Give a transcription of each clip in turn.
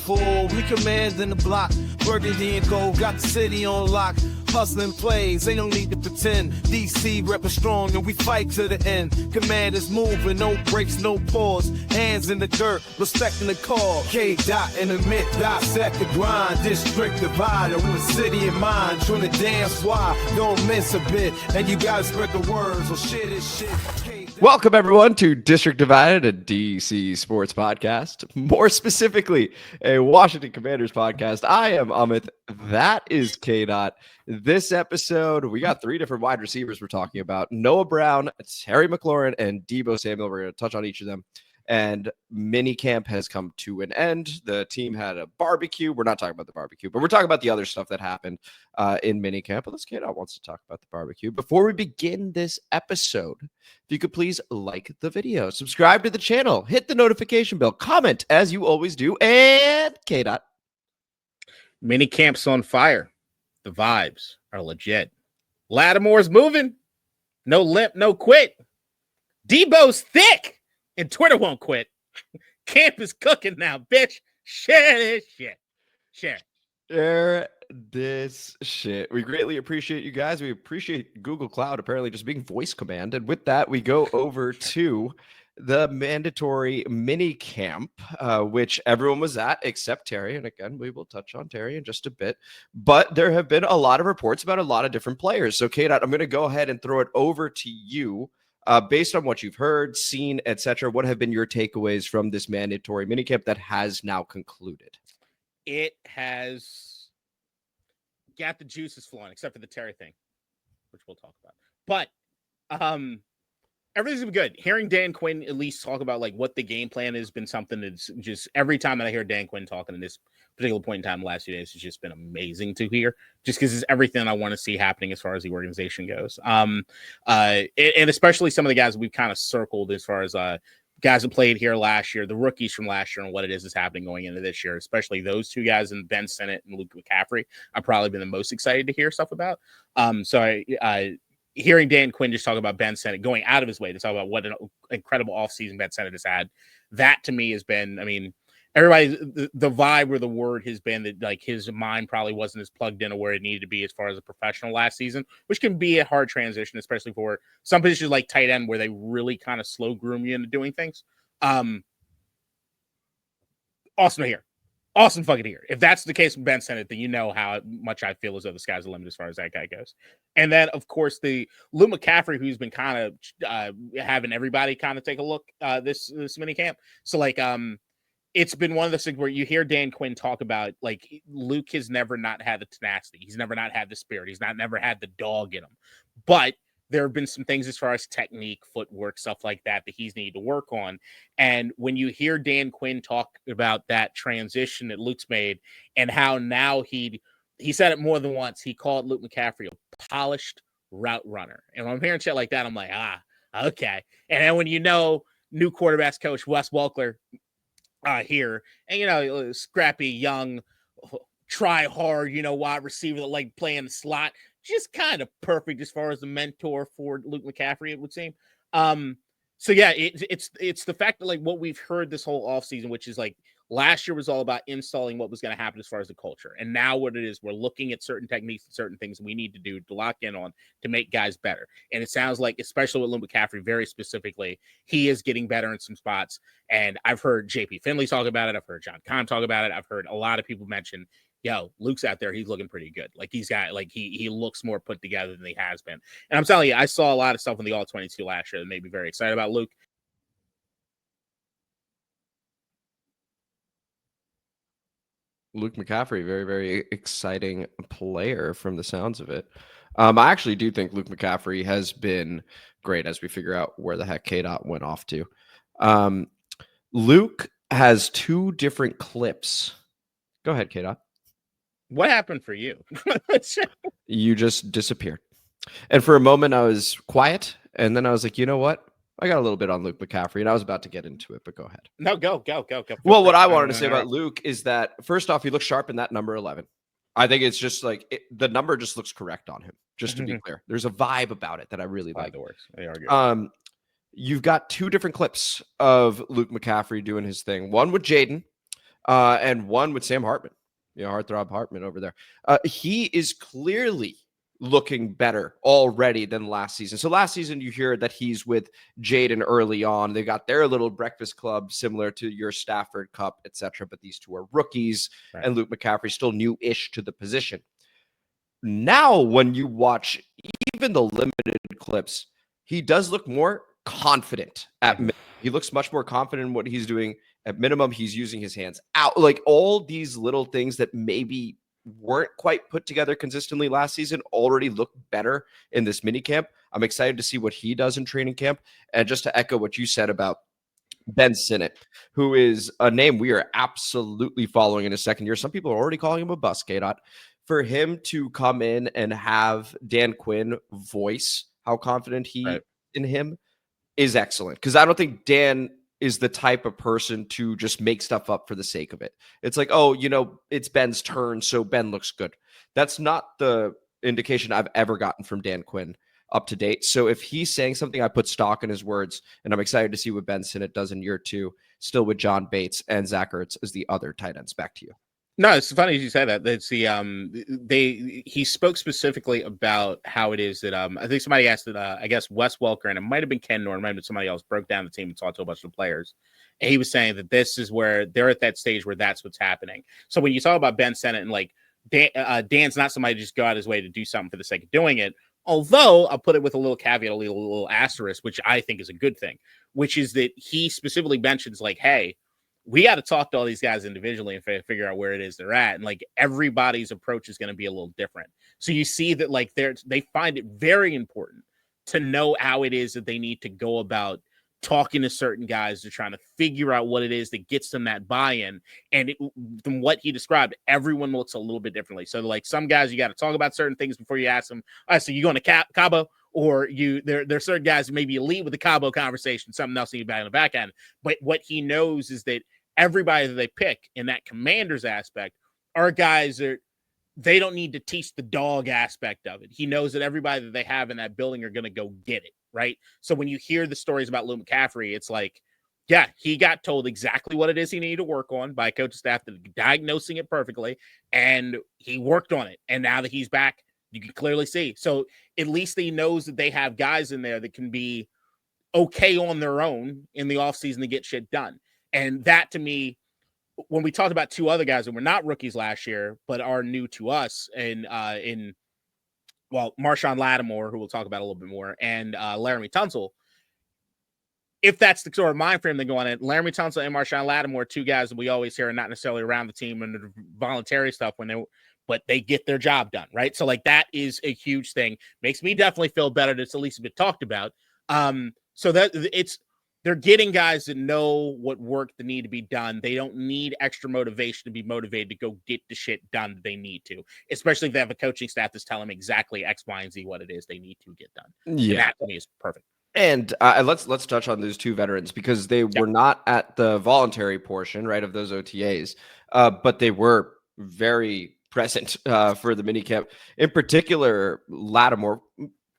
fool. We commanding the block. Burgundy and gold, got the city on lock. Hustling plays, ain't no need to pretend. DC reppin' strong and we fight to the end. Commanders moving, no breaks, no pause. Hands in the dirt, respecting the call. K-Dot and Amit, dissect the grind. District divider with city in mind. Trying to dance why, don't miss a bit. And you gotta spread the words, or shit is shit. Welcome, everyone, to District Divided, a DC sports podcast. More specifically, a Washington Commanders podcast. I am Amit. That is K-Dot. This episode, we got three different wide receivers we're talking about. Noah Brown, Terry McLaurin, and Deebo Samuel. We're going to touch on each of them. And minicamp has come to an end. The team had a barbecue. We're not talking about the barbecue, but we're talking about the other stuff that happened in minicamp. But let's get out wants to talk about the barbecue. Before we begin this episode, if you could please like the video, subscribe to the channel, hit the notification bell, comment as you always do, and K-Dot. Minicamp's on fire. The vibes are legit. Lattimore's moving. No limp, no quit. Deebo's thick. And Twitter won't quit. Camp is cooking now, bitch. Share this shit. Share this shit. We greatly appreciate you guys. We appreciate Google Cloud apparently just being voice command. And with that, we go over to the mandatory mini camp, which everyone was at except Terry. And again, we will touch on Terry in just a bit. But there have been a lot of reports about a lot of different players. So, K-Dot, I'm going to go ahead and throw it over to you. Based on what you've heard, seen, etc., what have been your takeaways from this mandatory minicamp that has now concluded? It has got the juices flowing, except for the Terry thing, which we'll talk about. But everything's been good. Hearing Dan Quinn at least talk about like what the game plan has been something that's just every time that I hear Dan Quinn talking in this particular point in time the last few days, it's just been amazing to hear, just because it's everything I want to see happening as far as the organization goes. And especially some of the guys we've kind of circled as far as guys who played here last year, the rookies from last year, and what it is happening going into this year, especially those two guys in Ben Sinnott and Luke McCaffrey. I've probably been the most excited to hear stuff about. Hearing Dan Quinn just talk about Ben Sinnott, going out of his way to talk about what an incredible offseason Ben Sinnott has had, that to me has been, I mean, everybody, the vibe or the word has been that like his mind probably wasn't as plugged into where it needed to be as far as a professional last season, which can be a hard transition, especially for some positions like tight end where they really kind of slow groom you into doing things. Awesome to hear. Awesome fucking to hear. If that's the case with Ben Sinnott, then you know how much I feel as though the sky's the limit as far as that guy goes. And then, of course, the Luke McCaffrey, who's been kind of having everybody kind of take a look this mini camp. So, like, it's been one of those things where you hear Dan Quinn talk about, like, Luke has never not had the tenacity. He's never not had the spirit. He's never had the dog in him. But there have been some things as far as technique, footwork, stuff like that he's needed to work on. And when you hear Dan Quinn talk about that transition that Luke's made and how now he said it more than once, he called Luke McCaffrey a polished route runner. And when I'm hearing shit like that, I'm like, okay. And then when you know new quarterbacks coach Wes Welker here, and you know, scrappy, young, try hard, you know, wide receiver that like playing the slot, just kind of perfect as far as the mentor for Luke McCaffrey, it would seem. So yeah, it's the fact that like what we've heard this whole offseason, which is like last year was all about installing what was going to happen as far as the culture. And now what it is, we're looking at certain techniques and certain things we need to do to lock in on to make guys better. And it sounds like, especially with Luke McCaffrey, very specifically, he is getting better in some spots. And I've heard JP Finley talk about it. I've heard John Kahn talk about it. I've heard a lot of people mention, yo, Luke's out there. He's looking pretty good. Like he's got, like he looks more put together than he has been. And I'm telling you, I saw a lot of stuff in the All-22 last year that made me very excited about Luke. Luke McCaffrey, very, very exciting player from the sounds of it. I actually do think Luke McCaffrey has been great as we figure out where the heck K-Dot went off to. Luke has two different clips. Go ahead, K-Dot. What happened for you? You just disappeared. And for a moment, I was quiet. And then I was like, you know what? I got a little bit on Luke McCaffrey, and I was about to get into it, but go ahead. No, go. Well, what I wanted to say about Luke is that, first off, he looks sharp in that number 11. I think it's just like the number just looks correct on him, just to be clear. There's a vibe about it that I really like. That works. They are good. You've got two different clips of Luke McCaffrey doing his thing. One with Jaden, and one with Sam Hartman, Heartthrob Hartman over there. He is clearly looking better already than last season. So last season, you hear that he's with Jaden early on. They got their little breakfast club similar to your Stafford Cup, etc. But these two are rookies, right? And Luke McCaffrey still new-ish to the position. Now, when you watch even the limited clips, he does look more confident at minimum. He looks much more confident in what he's doing. At minimum, he's using his hands out. Like all these little things that maybe weren't quite put together consistently last season already look better in this mini camp. I'm excited to see what he does in training camp. And just to echo what you said about Ben Sinnott, who is a name we are absolutely following in his second year. Some people are already calling him a bust, K-Dot. For him to come in and have Dan Quinn voice how confident he in him is excellent. Because I don't think Dan is the type of person to just make stuff up for the sake of it. It's like, oh, it's Ben's turn, so Ben looks good. That's not the indication I've ever gotten from Dan Quinn up to date. So if he's saying something, I put stock in his words, and I'm excited to see what Ben Sinnott does in year 2, still with John Bates and Zach Ertz as the other tight ends. Back to you. No, it's funny you said that. That's he spoke specifically about how it is that I think somebody asked that I guess Wes Welker, and it might have been Ken Norton, might have been somebody else, broke down the team and talked to a bunch of players. And he was saying that this is where they're at that stage where that's what's happening. So when you talk about Ben Sinnott and like Dan's not somebody to just go out his way to do something for the sake of doing it. Although I'll put it with a little caveat, a little asterisk, which I think is a good thing, which is that he specifically mentions like, hey, we got to talk to all these guys individually and figure out where it is they're at. And like everybody's approach is going to be a little different. So you see that like they find it very important to know how it is that they need to go about talking to certain guys. They're trying to figure out what it is that gets them that buy-in. And from what he described, everyone looks a little bit differently. So like some guys, you got to talk about certain things before you ask them, all right, so you going to Cabo? Or there are certain guys who maybe lead with the Cabo conversation, something else you on the back end. But what he knows is that everybody that they pick in that Commanders aspect are guys that they don't need to teach the dog aspect of it. He knows that everybody that they have in that building are going to go get it, right? So when you hear the stories about Luke McCaffrey, it's like, yeah, he got told exactly what it is he needed to work on by coaching staff, diagnosing it perfectly, and he worked on it. And now that he's back, you can clearly see. So at least he knows that they have guys in there that can be okay on their own in the offseason to get shit done. And that, to me, when we talked about two other guys that were not rookies last year, but are new to us, and Marshon Lattimore, who we'll talk about a little bit more, and Laremy Tunsil, if that's the sort of mind frame they go on it, Laremy Tunsil and Marshon Lattimore, two guys that we always hear are not necessarily around the team and the voluntary stuff but they get their job done, right? So like that is a huge thing. Makes me definitely feel better that it's at least a bit talked about. So that they're getting guys that know what work that need to be done. They don't need extra motivation to be motivated to go get the shit done that they need to, especially if they have a coaching staff that's telling them exactly X, Y, and Z what it is they need to get done. Yeah, and that to me is perfect. And let's touch on those two veterans because they were not at the voluntary portion, right, of those OTAs, but they were very present for the minicamp. In particular, Lattimore.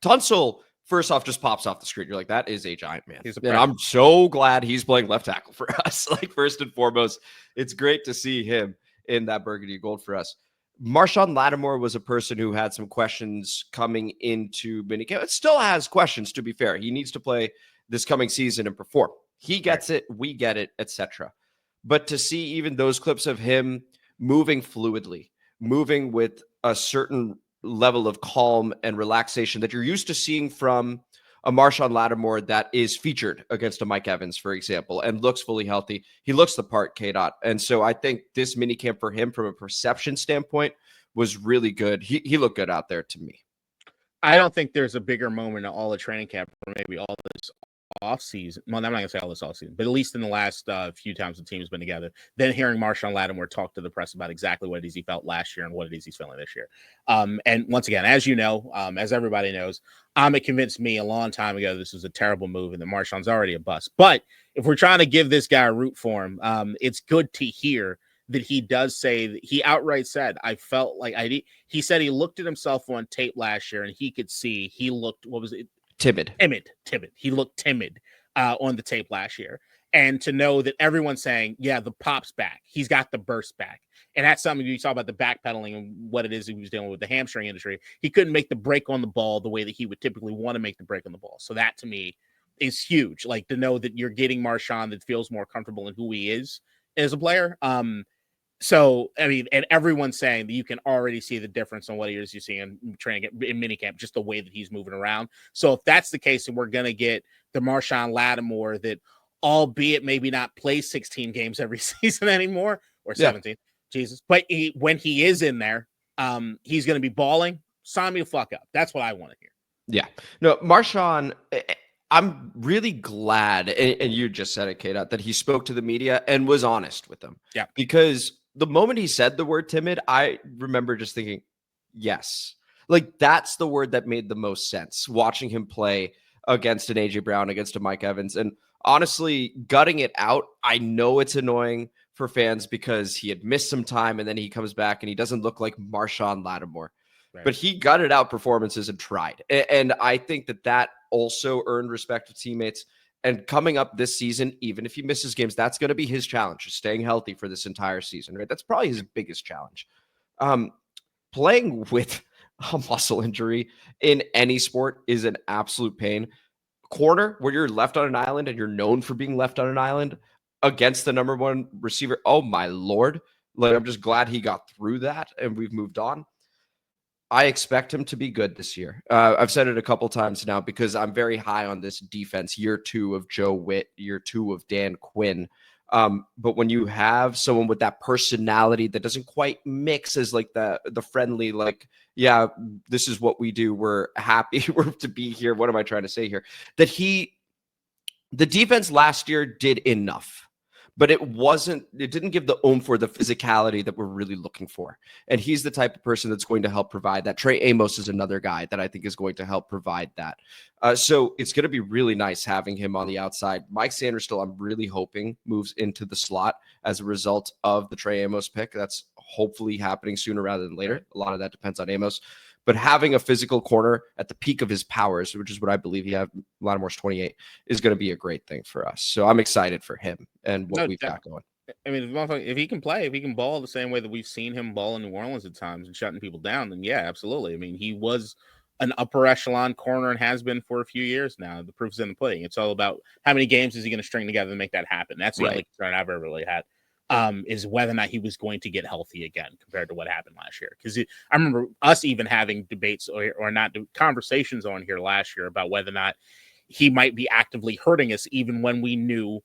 Tunsil, first off, just pops off the screen. You're like, that is a giant man. And I'm so glad he's playing left tackle for us. Like, first and foremost, it's great to see him in that burgundy gold for us. Marshon Lattimore was a person who had some questions coming into minicamp. It still has questions, to be fair. He needs to play this coming season and perform. He gets it, we get it, etc. But to see even those clips of him moving fluidly, moving with a certain level of calm and relaxation that you're used to seeing from a Marshon Lattimore that is featured against a Mike Evans, for example, and looks fully healthy. He looks the part, K-Dot. And so I think this minicamp for him from a perception standpoint was really good. He looked good out there to me. I don't think there's a bigger moment in all the training camp or maybe all this offseason. Well, I'm not going to say all this offseason, but at least in the last few times the team has been together, then hearing Marshon Lattimore talk to the press about exactly what it is he felt last year and what it is he's feeling this year. And once again, as you know, as everybody knows, Amit convinced me a long time ago this was a terrible move and that Marshon's already a bust. But if we're trying to give this guy a root for him, it's good to hear that he does say that he outright said, I felt like he said he looked at himself on tape last year and he could see he looked, what was it? Timid. He looked timid on the tape last year. And to know that everyone's saying, yeah, the pop's back. He's got the burst back. And that's something you saw about the backpedaling and what it is he was dealing with the hamstring injury. He couldn't make the break on the ball the way that he would typically want to make the break on the ball. So that to me is huge. Like to know that you're getting Marshon that feels more comfortable in who he is as a player. So, I mean, and everyone's saying that you can already see the difference on what it is you see in training in minicamp, just the way that he's moving around. So if that's the case, and we're going to get the Marshon Lattimore that, albeit maybe not play 16 games every season anymore, or 17, Jesus, but when he is in there, he's going to be balling. Sign me the fuck up. That's what I want to hear. Yeah. No, Marshon, I'm really glad, and you just said it, Kate, that he spoke to the media and was honest with them. Yeah. Because the moment he said the word timid, I remember just thinking, yes. Like, that's the word that made the most sense, watching him play against an A.J. Brown, against a Mike Evans. And honestly, gutting it out, I know it's annoying for fans because he had missed some time and then he comes back and he doesn't look like Marshon Lattimore. Right. But he gutted out performances and tried. And I think that also earned respect of teammates. And coming up this season, even if he misses games, that's going to be his challenge, staying healthy for this entire season, right? That's probably his biggest challenge. Playing with a muscle injury in any sport is an absolute pain. Corner, where you're left on an island and you're known for being left on an island against the number one receiver. Oh my Lord. Like, I'm just glad he got through that and we've moved on. I expect him to be good this year. I've said it a couple times now because I'm very high on this defense. Year 2 of Joe Witt, year 2 of Dan Quinn. But when you have someone with that personality that doesn't quite mix as like the friendly, like, yeah, this is what we do. We're happy to be here. What am I trying to say here? That the defense last year did enough. But it didn't give the oomph or the physicality that we're really looking for. And he's the type of person that's going to help provide that. Trey Amos is another guy that I think is going to help provide that. So it's going to be really nice having him on the outside. Mike Sanders still, I'm really hoping, moves into the slot as a result of the Trey Amos pick. That's hopefully happening sooner rather than later. A lot of that depends on Amos. But having a physical corner at the peak of his powers, which is what I believe he have, Lattimore's 28, is going to be a great thing for us. So I'm excited for him and what we've got going. I mean, if he can play, if he can ball the same way that we've seen him ball in New Orleans at times and shutting people down, then yeah, absolutely. I mean, he was an upper echelon corner and has been for a few years now. The proof's in the pudding. It's all about how many games is he going to string together to make that happen. That's the only concern I've ever really had. Is whether or not he was going to get healthy again compared to what happened last year. Because I remember us even having debates or not conversations on here last year about whether or not he might be actively hurting us, even when we knew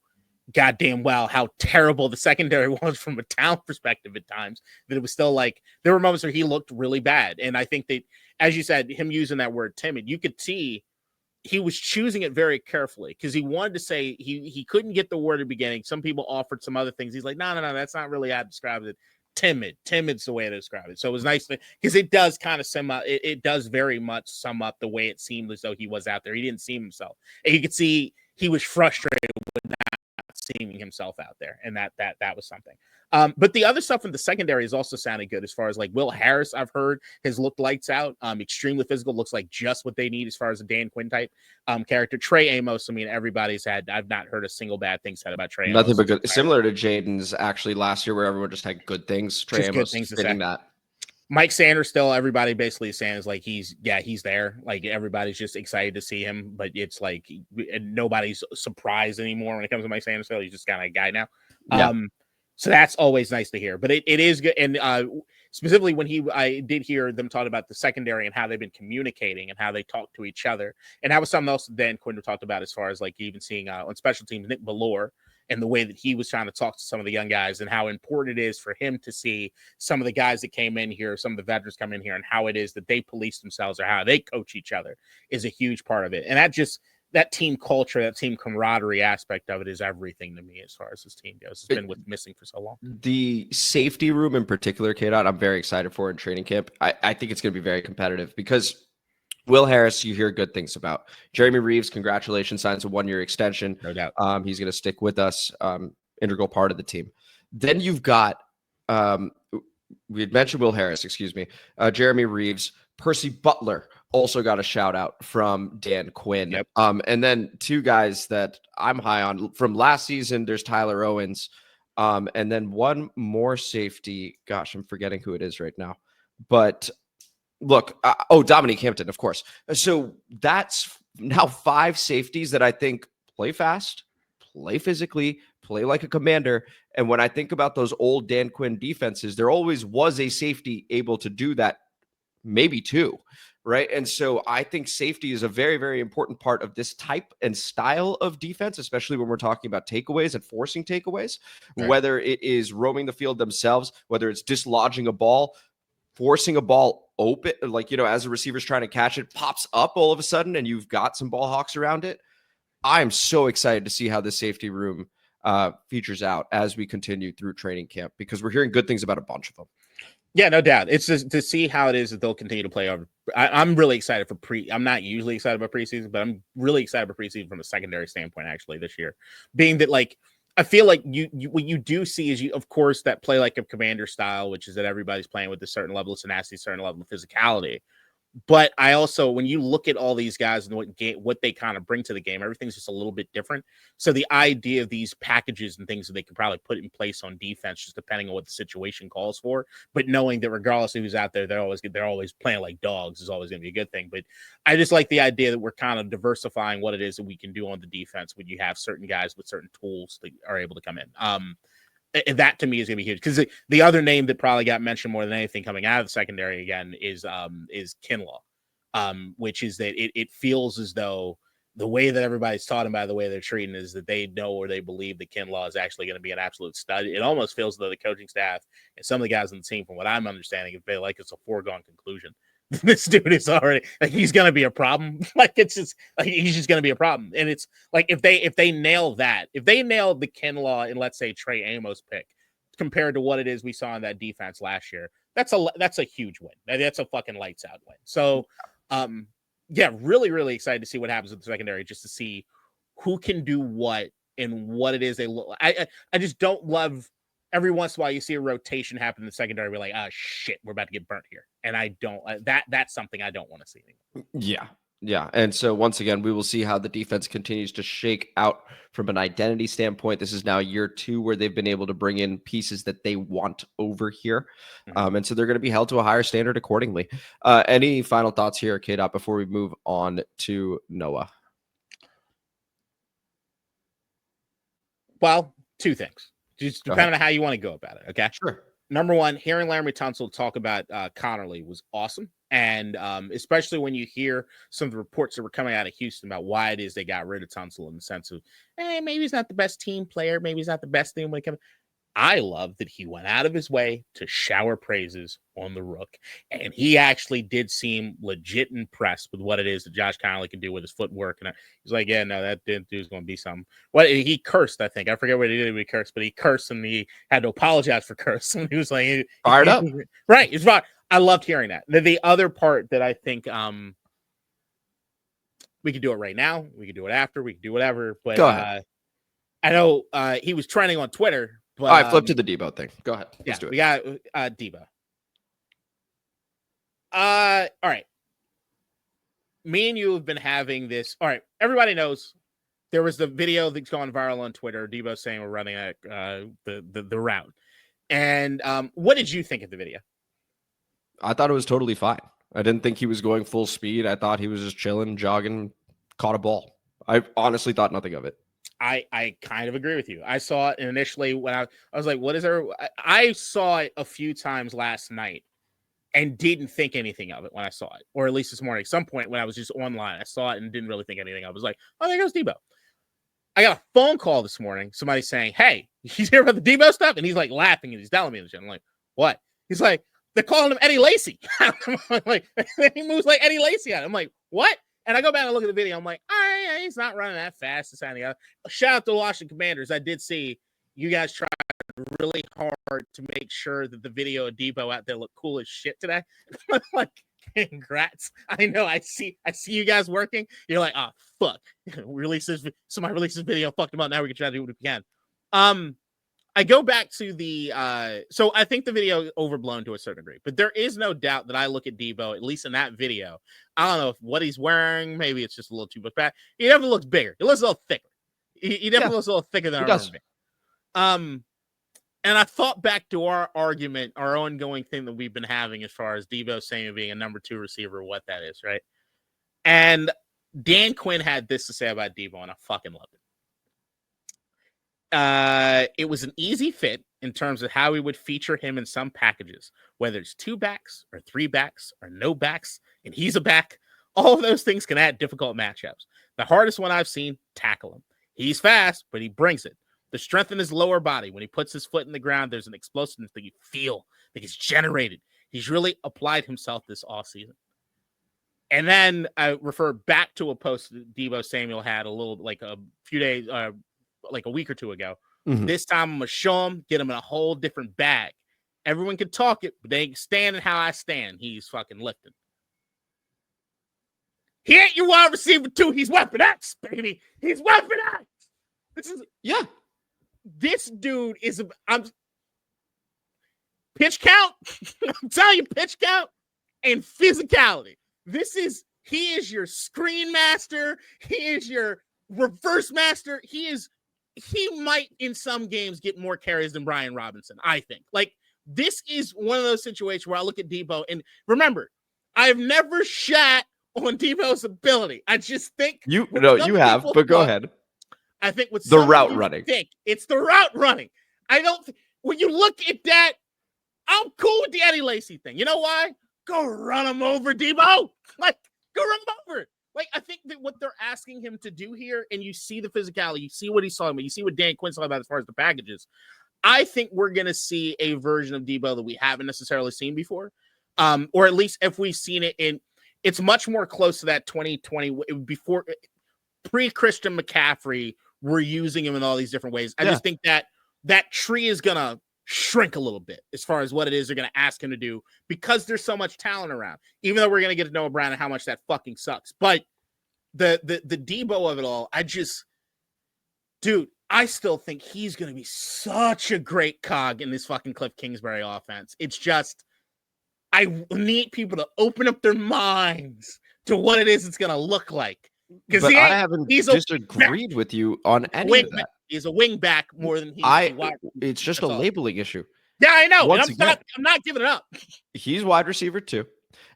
goddamn well how terrible the secondary was from a talent perspective at times, that it was still like there were moments where he looked really bad. And I think that, as you said, him using that word timid, you could see he was choosing it very carefully because he wanted to say he couldn't get the word at the beginning. Some people offered some other things. He's like, no, that's not really how I described it. Timid's the way to describe it. So it was nice because it does kind of sum up. It does very much sum up the way it seemed as though he was out there. He didn't see himself. And you could see he was frustrated with not seeing himself out there, and that was something. But the other stuff in the secondary is also sounding good as far as like Will Harris, I've heard, has looked lights out. Extremely physical, looks like just what they need as far as a Dan Quinn type character. Trey Amos, I mean, I've not heard a single bad thing said about Trey Amos. Nothing but good. Similar to Jaden's actually last year, where everyone just had good things. Trey Amos fitting that. Mike Sanders, still everybody basically is saying is like he's there. Like everybody's just excited to see him, but it's like nobody's surprised anymore when it comes to Mike Sanders. He's just kind of a guy now. Yeah. So that's always nice to hear. But it is good. And specifically when I did hear them talk about the secondary and how they've been communicating and how they talk to each other. And that was something else that Dan Quinn talked about as far as like even seeing on special teams, Nick Bellore, and the way that he was trying to talk to some of the young guys and how important it is for him to see some of the guys that came in here, some of the veterans come in here, and how it is that they police themselves or how they coach each other is a huge part of it. And that team culture, that team camaraderie aspect of it is everything to me as far as this team goes. It's been missing for so long. The safety room in particular, K-Dot, I'm very excited for in training camp. I think it's going to be very competitive because Will Harris, you hear good things about. Jeremy Reeves, congratulations, signs a 1-year extension. No doubt. He's going to stick with us, integral part of the team. Then you've got, we had mentioned Will Harris, Jeremy Reeves, Percy Butler also got a shout out from Dan Quinn. Yep. And then two guys that I'm high on from last season, there's Tyler Owens. And then one more safety. Gosh, I'm forgetting who it is right now. But look, Dominique Hampton, of course. So that's now 5 safeties that I think play fast, play physically, play like a commander. And when I think about those old Dan Quinn defenses, there always was a safety able to do that, maybe 2, right? And so I think safety is a very, very important part of this type and style of defense, especially when we're talking about takeaways and forcing takeaways, right. Whether it is roaming the field themselves, whether it's dislodging a ball, forcing a ball open, like, as a receiver's trying to catch it, pops up all of a sudden and you've got some ball hawks around it. I am so excited to see how this safety room features out as we continue through training camp, because we're hearing good things about a bunch of them. Yeah, no doubt. It's just to see how it is that they'll continue to play over. I'm really excited for I'm not usually excited about preseason, but I'm really excited about preseason from a secondary standpoint, actually, this year. Being that, like, I feel like what you do see is of course, that play like a commander style, which is that everybody's playing with a certain level of tenacity, certain level of physicality. But I also, when you look at all these guys and what they kind of bring to the game, everything's just a little bit different. So the idea of these packages and things that they could probably put in place on defense, just depending on what the situation calls for, but knowing that regardless of who's out there, they're always playing like dogs is always going to be a good thing. But I just like the idea that we're kind of diversifying what it is that we can do on the defense when you have certain guys with certain tools that are able to come in. And that to me is going to be huge, because the other name that probably got mentioned more than anything coming out of the secondary again is Kinlaw, which is that it feels as though the way that everybody's taught him by the way they're treating is that they know or they believe that Kinlaw is actually going to be an absolute stud. It almost feels as though the coaching staff and some of the guys on the team, from what I'm understanding, if they like, it's a foregone conclusion. This dude is already like, he's gonna be a problem. Like, it's just like he's just gonna be a problem. And it's like if they nail that, if they nail the Kinlaw and let's say Trey Amos pick compared to what it is we saw in that defense last year, that's a huge win. That's a fucking lights out win. So yeah, really, really excited to see what happens with the secondary, just to see who can do what and what it is they look. I just don't love. Every once in a while, you see a rotation happen in the secondary. We're like, oh shit, we're about to get burnt here, and I don't. That's something I don't want to see anymore. Yeah. And so once again, we will see how the defense continues to shake out from an identity standpoint. This is now year 2 where they've been able to bring in pieces that they want over here, and so they're going to be held to a higher standard accordingly. Any final thoughts here, K-Dot, before we move on to Noah? Well, 2 things. Just depending on how you want to go about it. Okay. Sure. Number one, hearing Laremy Tunsil talk about Connerly was awesome. And especially when you hear some of the reports that were coming out of Houston about why it is they got rid of Tunsil, in the sense of, maybe he's not the best team player. Maybe he's not the best thing when it comes. I love that he went out of his way to shower praises on the rook. And he actually did seem legit impressed with what it is that Josh Connerly can do with his footwork. And he's like, yeah, no, that dude's going to be something. Well, he cursed, I think. I forget what he did when he cursed, but he cursed and he had to apologize for cursing. He was like, fired up. Right. It's fine. I loved hearing that. The other part that I think we could do it right now. We could do it after. We could do whatever. But go ahead. I know he was trending on Twitter. But, all right, flip to the Deebo thing. Go ahead. Let's do it. We got Deebo. All right. Me and you have been having this. All right. Everybody knows there was the video that's gone viral on Twitter. Deebo saying we're running the route. And what did you think of the video? I thought it was totally fine. I didn't think he was going full speed. I thought he was just chilling, jogging, caught a ball. I honestly thought nothing of it. I kind of agree with you. I saw it initially when I was like, what is there? I saw it a few times last night and didn't think anything of it when I saw it, or at least this morning. At some point when I was just online, I saw it and didn't really think anything. I was like, oh, there goes Deebo. I got a phone call this morning. Somebody saying, hey, you hear about the Deebo stuff? And he's like laughing and he's telling me this shit. I'm like, what? He's like, they're calling him Eddie Lacy. I'm like, he moves like Eddie Lacy on it. I'm like, what? And I go back and look at the video. I'm like, all right, he's not running that fast. Shout out to the Washington Commanders. I did see you guys tried really hard to make sure that the video of Deebo out there looked cool as shit today. Like, congrats. I know. I see you guys working. You're like, oh, fuck. Somebody releases video, fucked him up. Now we can try to do what we can. I go back to the so I think the video is overblown to a certain degree, but there is no doubt that I look at Deebo, at least in that video. I don't know if what he's wearing, maybe it's just a little too much back. He definitely looks bigger. He looks a little thicker. He definitely looks a little thicker than I remember being. And I thought back to our argument, our ongoing thing that we've been having as far as Deebo Samuel being a number 2 receiver, what that is, right? And Dan Quinn had this to say about Deebo, and I fucking loved it. It was an easy fit in terms of how we would feature him in some packages, whether it's 2 backs or 3 backs or no backs, and he's a back. All of those things can add difficult matchups. The hardest one I've seen, tackle him. He's fast, but he brings it. The strength in his lower body, when he puts his foot in the ground, there's an explosiveness that you feel, that gets generated. He's really applied himself this offseason. And then I refer back to a post that Deebo Samuel had like a few days, like a week or 2 ago. Mm-hmm. This time I'm going to show him, get him in a whole different bag. Everyone can talk it, but they ain't standing how I stand. He's fucking lifting. He ain't your wide receiver 2. He's Weapon X, baby. He's Weapon X. This dude is pitch count. I'm telling you, pitch count and physicality. He is your screen master. He is your reverse master. He might in some games get more carries than Brian Robinson, I think. Like, this is one of those situations where I look at Deebo, and remember, I've never shat on Deebo's ability. I just think you have, but go ahead. I think with the route running, it's the route running. I don't. When you look at that, I'm cool with the Eddie Lacy thing. You know why? Go run him over, Deebo. Like, go run him over. Like, I think that what they're asking him to do here, and you see the physicality, you see what he's talking about, you see what Dan Quinn's talking about as far as the packages. I think we're gonna see a version of Deebo that we haven't necessarily seen before, or at least if we've seen it in. It's much more close to that 2020 before pre-Christian McCaffrey. We're using him in all these different ways. I just think that tree is going to shrink a little bit as far as what it is they're going to ask him to do because there's so much talent around, even though we're going to get to Noah Brown and how much that fucking sucks. But the Deebo of it all, I still think he's going to be such a great cog in this fucking Cliff Kingsbury offense. It's just, I need people to open up their minds to what it is it's going to look like. But I haven't disagreed with you on any of that. He's a wing back more than it's just a labeling issue. Yeah, I know. And I'm not giving it up. He's wide receiver 2,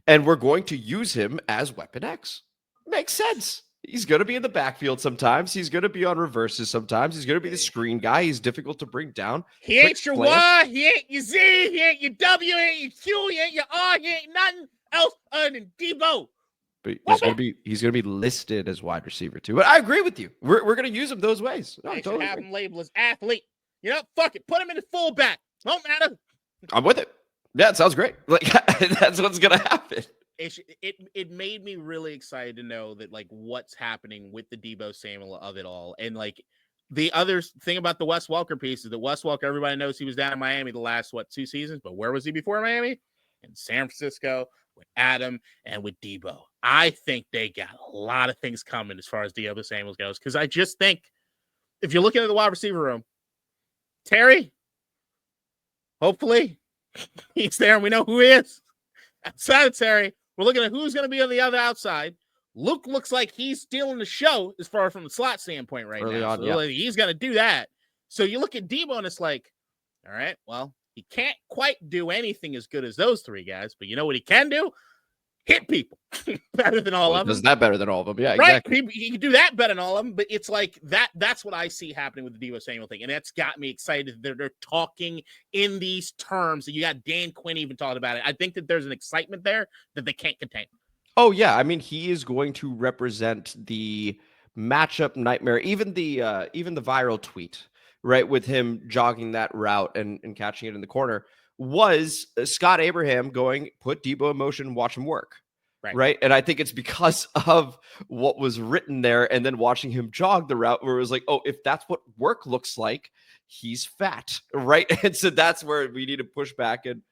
and we're going to use him as Weapon X. Makes sense. He's going to be in the backfield sometimes. He's going to be on reverses sometimes. He's going to be the screen guy. He's difficult to bring down. He ain't your Y. He ain't your Z. He ain't your W. He ain't your Q. He ain't your R. He ain't nothing else other than Deebo. But he's gonna be listed as wide receiver 2. But I agree with you. We're gonna use him those ways. No, should have him labeled as athlete. You know, fuck it. Put him in the fullback. Don't matter. I'm with it. Yeah, it sounds great. Like that's what's gonna happen. It made me really excited to know that like what's happening with the Deebo Samuel of it all. And like the other thing about the Wes Welker piece is that Wes Welker, everybody knows he was down in Miami the last 2 seasons, but where was he before Miami? In San Francisco with Adam and with Deebo. I think they got a lot of things coming as far as Deebo Samuel goes. Because I just think if you're looking at the wide receiver room, Terry, hopefully he's there and we know who he is. Outside of Terry, we're looking at who's going to be on the other outside. Luke looks like he's stealing the show as far from the slot standpoint right early now. On, so he's going to do that. So you look at Deebo and it's like, all right, well, he can't quite do anything as good as those 3 guys, but you know what he can do? Hit people better than all of them. Does that better than all of them? Yeah, right. Exactly. He can do that better than all of them, but it's like that's what I see happening with the Deebo Samuel thing, and that's got me excited that they're talking in these terms. You got Dan Quinn even talking about it. I think that there's an excitement there that they can't contain. Oh yeah, I mean he is going to represent the matchup nightmare. Even the viral tweet, right, with him jogging that route and catching it in the corner was Scott Abraham going, put Deebo in motion, watch him work. Right. And I think it's because of what was written there and then watching him jog the route where it was like, oh, if that's what work looks like, he's fat. Right. And so that's where we need to push back. And,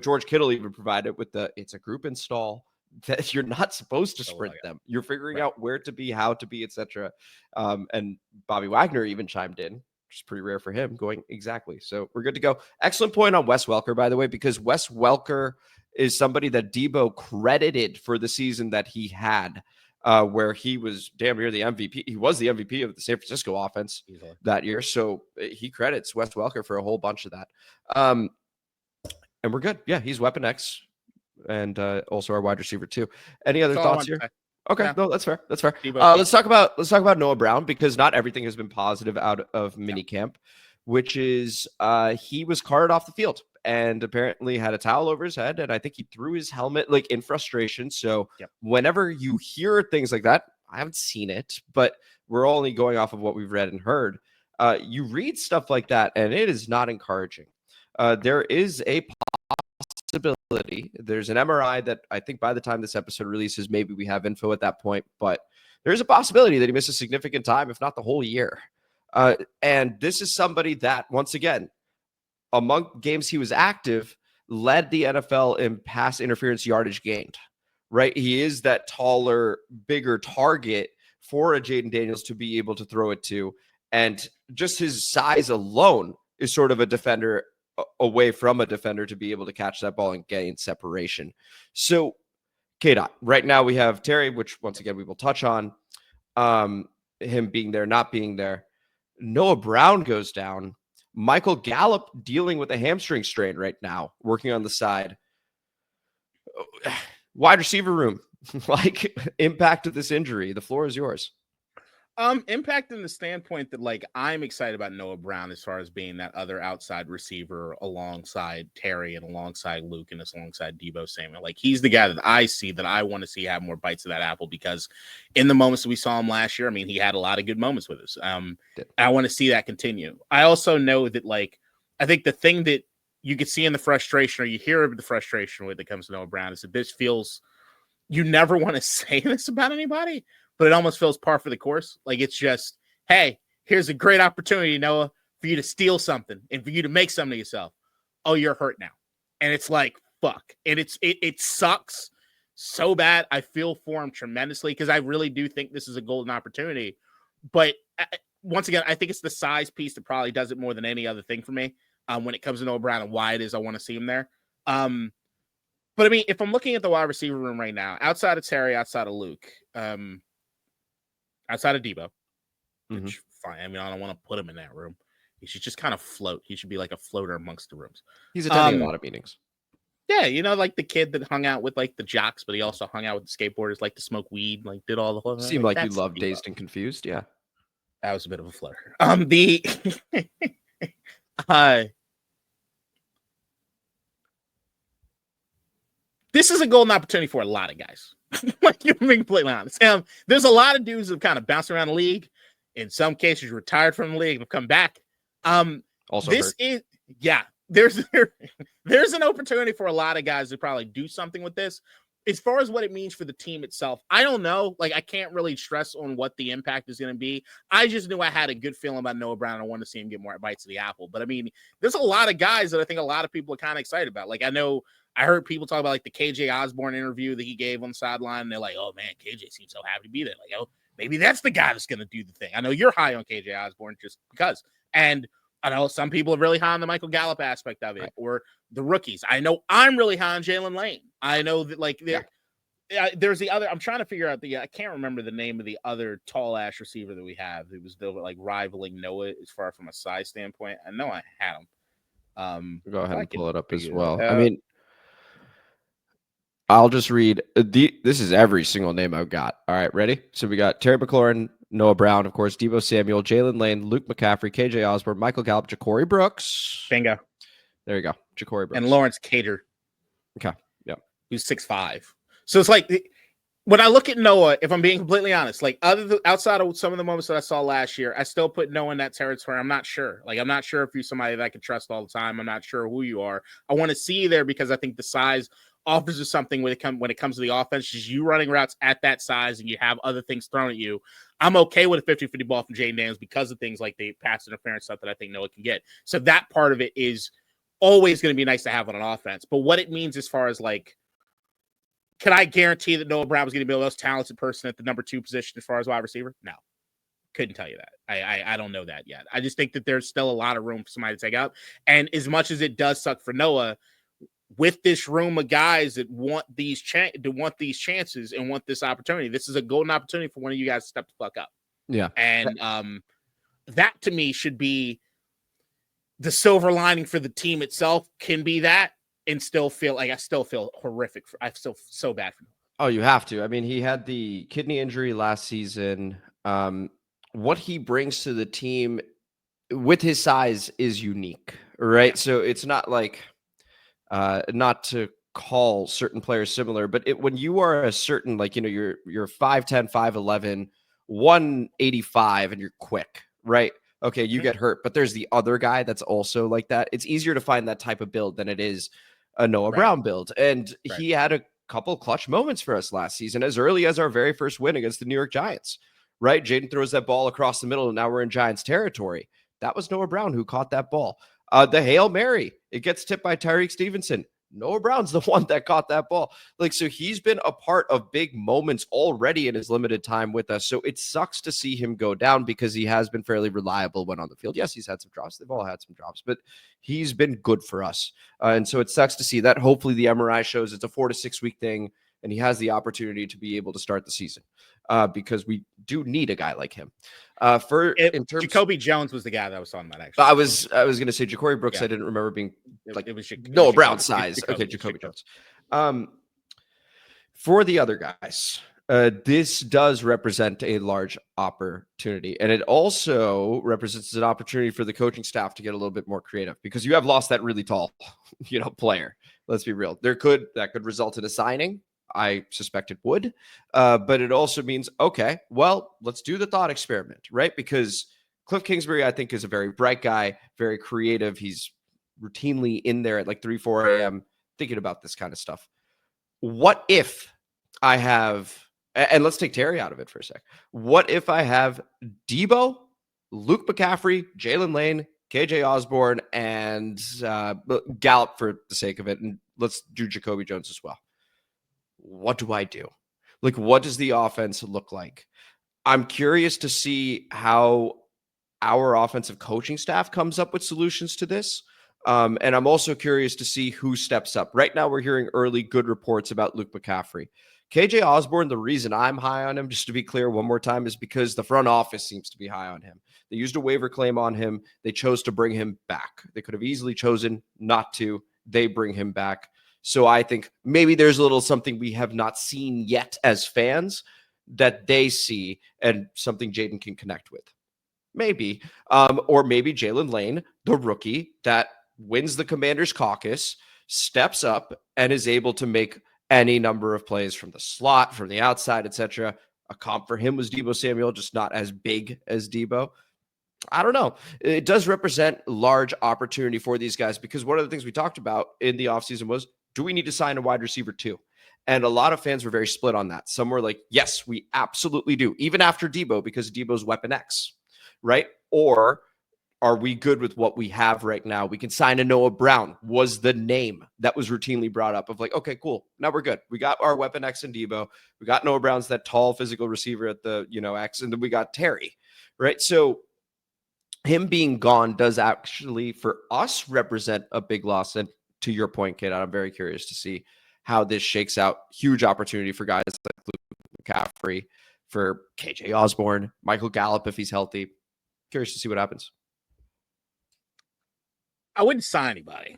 George Kittle even provided with it's a group install that you're not supposed to sprint them. You're figuring out where to be, how to be, etc. And Bobby Wagner even chimed in which is pretty rare for him, going exactly. So we're good to go. Excellent point on Wes Welker, by the way, because Wes Welker is somebody that Deebo credited for the season that he had, where he was damn near the MVP. He was the MVP of the San Francisco offense that year. So he credits Wes Welker for a whole bunch of that. And we're good. Yeah, he's Weapon X and also our wide receiver too. Any other thoughts here? Okay, yeah. No, that's fair. That's fair. Let's talk about Noah Brown, because not everything has been positive out of minicamp, which is he was carted off the field and apparently had a towel over his head, and I think he threw his helmet like in frustration. So whenever you hear things like that, I haven't seen it, but we're only going off of what we've read and heard. You read stuff like that, and it is not encouraging. There is a possibility. There's an MRI that I think by the time this episode releases, maybe we have info at that point, but there's a possibility that he misses significant time, if not the whole year. And this is somebody that, once again, among games he was active, led the NFL in pass interference yardage gained, right? He is that taller, bigger target for a Jaden Daniels to be able to throw it to. And just his size alone is sort of a defender away from a defender to be able to catch that ball and gain separation. So, K-Dot, right now we have Terry, which once again we will touch on, him being there, not being there. Noah Brown goes down. Michael Gallup dealing with a hamstring strain right now, working on the side. Wide receiver room, like impact of this injury. The floor is yours. Impact in the standpoint that, like, I'm excited about Noah Brown as far as being that other outside receiver alongside Terry and alongside Luke and alongside Deebo Samuel. Like, he's the guy that I see that I want to see have more bites of that apple, because in the moments that we saw him last year, I mean, he had a lot of good moments with us. I want to see that continue. I also know that, like, I think the thing that you could see in the frustration, or you hear of the frustration when it comes to Noah Brown, is that this feels, you never want to say this about anybody, but it almost feels par for the course. Like, it's just, hey, here's a great opportunity, Noah, for you to steal something and for you to make something of yourself. Oh, you're hurt now. And it's like, fuck. And it sucks so bad. I feel for him tremendously, because I really do think this is a golden opportunity. But once again, I think it's the size piece that probably does it more than any other thing for me when it comes to Noah Brown and why it is I want to see him there. But I mean, if I'm looking at the wide receiver room right now, outside of Terry, outside of Luke, outside of Deebo, which fine. I mean, I don't want to put him in that room. He should just kind of float. He should be like a floater amongst the rooms. He's attending a lot of meetings. Yeah, you know, like the kid that hung out with like the jocks, but he also hung out with the skateboarders, like to smoke weed, like did all the whole. Seemed like you loved Dazed and Confused. Yeah, that was a bit of a floater. This is a golden opportunity for a lot of guys. Like, you're being completely honest. There's a lot of dudes that kind of bounce around the league. In some cases, retired from the league and have come back. Also, this is there's an opportunity for a lot of guys to probably do something with this. As far as what it means for the team itself, I don't know. Like, I can't really stress on what the impact is going to be. I just knew I had a good feeling about Noah Brown. I wanted to see him get more bites of the apple. But I mean, there's a lot of guys that I think a lot of people are kind of excited about. Like, I heard people talk about like the KJ Osborne interview that he gave on the sideline. And they're like, oh man, KJ seems so happy to be there. Like, oh, maybe that's the guy that's going to do the thing. I know you're high on KJ Osborne just because. And I know some people are really high on the Michael Gallup aspect of it, right, or the rookies. I know I'm really high on Jalen Lane. I know that, like, there's the other. I'm trying to figure out I can't remember the name of the other tall ass receiver that we have. It was still like rivaling Noah as far from a size standpoint. I know I had him. Go ahead and pull it up as well. I mean, I'll just read this is every single name I've got. All right, ready? So we got Terry McLaurin, Noah Brown, of course, Deebo Samuel, Jalen Lane, Luke McCaffrey, KJ Osborne, Michael Gallup, Ja'Cory Brooks. Bingo. There you go. Ja'Cory Brooks. And Lawrence Cater. Okay. Yeah. Who's 6'5". So it's like, when I look at Noah, if I'm being completely honest, like outside of some of the moments that I saw last year, I still put Noah in that territory. I'm not sure. Like, I'm not sure if you're somebody that I can trust all the time. I'm not sure who you are. I want to see you there because I think the size offers us something when it comes to the offense. Just you running routes at that size and you have other things thrown at you. I'm okay with a 50-50 ball from Jaden Daniels because of things like the pass interference stuff that I think Noah can get. So that part of it is always going to be nice to have on an offense. But what it means as far as, like, can I guarantee that Noah Brown was going to be the most talented person at the number 2 position as far as wide receiver? No. Couldn't tell you that. I don't know that yet. I just think that there's still a lot of room for somebody to take up. And as much as it does suck for Noah, with this room of guys that want these chances and want this opportunity, this is a golden opportunity for one of you guys to step the fuck up. Yeah. And that to me should be the silver lining for the team itself, can be that, and still feel like I still feel horrific. I feel so bad for him. Oh, you have to. I mean, he had the kidney injury last season. What he brings to the team with his size is unique, right? Yeah. So it's not like, not to call certain players similar, but when you are a certain, like, you're 5'10", 5'11", 185, and you're quick, right? Okay, you get hurt, but there's the other guy that's also like that. It's easier to find that type of build than it is a Noah Brown build. And he had a couple clutch moments for us last season, as early as our very first win against the New York Giants, right? Jaden throws that ball across the middle, and now we're in Giants territory. That was Noah Brown who caught that ball. The Hail Mary, it gets tipped by Tyreek Stevenson. Noah Brown's the one that caught that ball. Like, so he's been a part of big moments already in his limited time with us. So it sucks to see him go down because he has been fairly reliable when on the field. Yes, he's had some drops. They've all had some drops, but he's been good for us. And so it sucks to see that. Hopefully the MRI shows it's a 4 to 6 week thing, and he has the opportunity to be able to start the season because we do need a guy like him. Jacoby Jones was the guy that I was talking about, actually. I was going to say Ja'Cory Brooks. Yeah. I didn't remember being like Noah Brown size. Jacoby Jones. For the other guys, this does represent a large opportunity, and it also represents an opportunity for the coaching staff to get a little bit more creative because you have lost that really tall, player. Let's be real. That could result in a signing. I suspect it would, but it also means, okay, well, let's do the thought experiment, right? Because Cliff Kingsbury, I think, is a very bright guy, very creative. He's routinely in there at like 3, 4 a.m. thinking about this kind of stuff. What if I have, and let's take Terry out of it for a sec. What if I have Deebo, Luke McCaffrey, Jalen Lane, KJ Osborne, and Gallup for the sake of it, and let's do Jacoby Jones as well? What do I do? Like, what does the offense look like? I'm curious to see how our offensive coaching staff comes up with solutions to this. And I'm also curious to see who steps up. Right now, we're hearing early good reports about Luke McCaffrey. KJ Osborne, the reason I'm high on him, just to be clear one more time, is because the front office seems to be high on him. They used a waiver claim on him. They chose to bring him back. They could have easily chosen not to. They bring him back. So I think maybe there's a little something we have not seen yet as fans that they see and something Jaden can connect with. Maybe. Or maybe Jalen Lane, the rookie that wins the Commanders caucus, steps up and is able to make any number of plays from the slot, from the outside, etc. A comp for him was Deebo Samuel, just not as big as Deebo. I don't know. It does represent large opportunity for these guys because one of the things we talked about in the offseason was, do we need to sign a wide receiver too? And a lot of fans were very split on that. Some were like, yes, we absolutely do, even after Deebo, because Deebo's Weapon X, right? Or are we good with what we have right now? We can sign a Noah Brown was the name that was routinely brought up of like, okay, cool. Now we're good. We got our Weapon X and Deebo. We got Noah Brown's that tall physical receiver at the, X, and then we got Terry, right? So him being gone does actually, for us, represent a big loss. And to your point, Kate, I'm very curious to see how this shakes out. Huge opportunity for guys like Luke McCaffrey, for KJ Osborne, Michael Gallup if he's healthy. Curious to see what happens. I wouldn't sign anybody.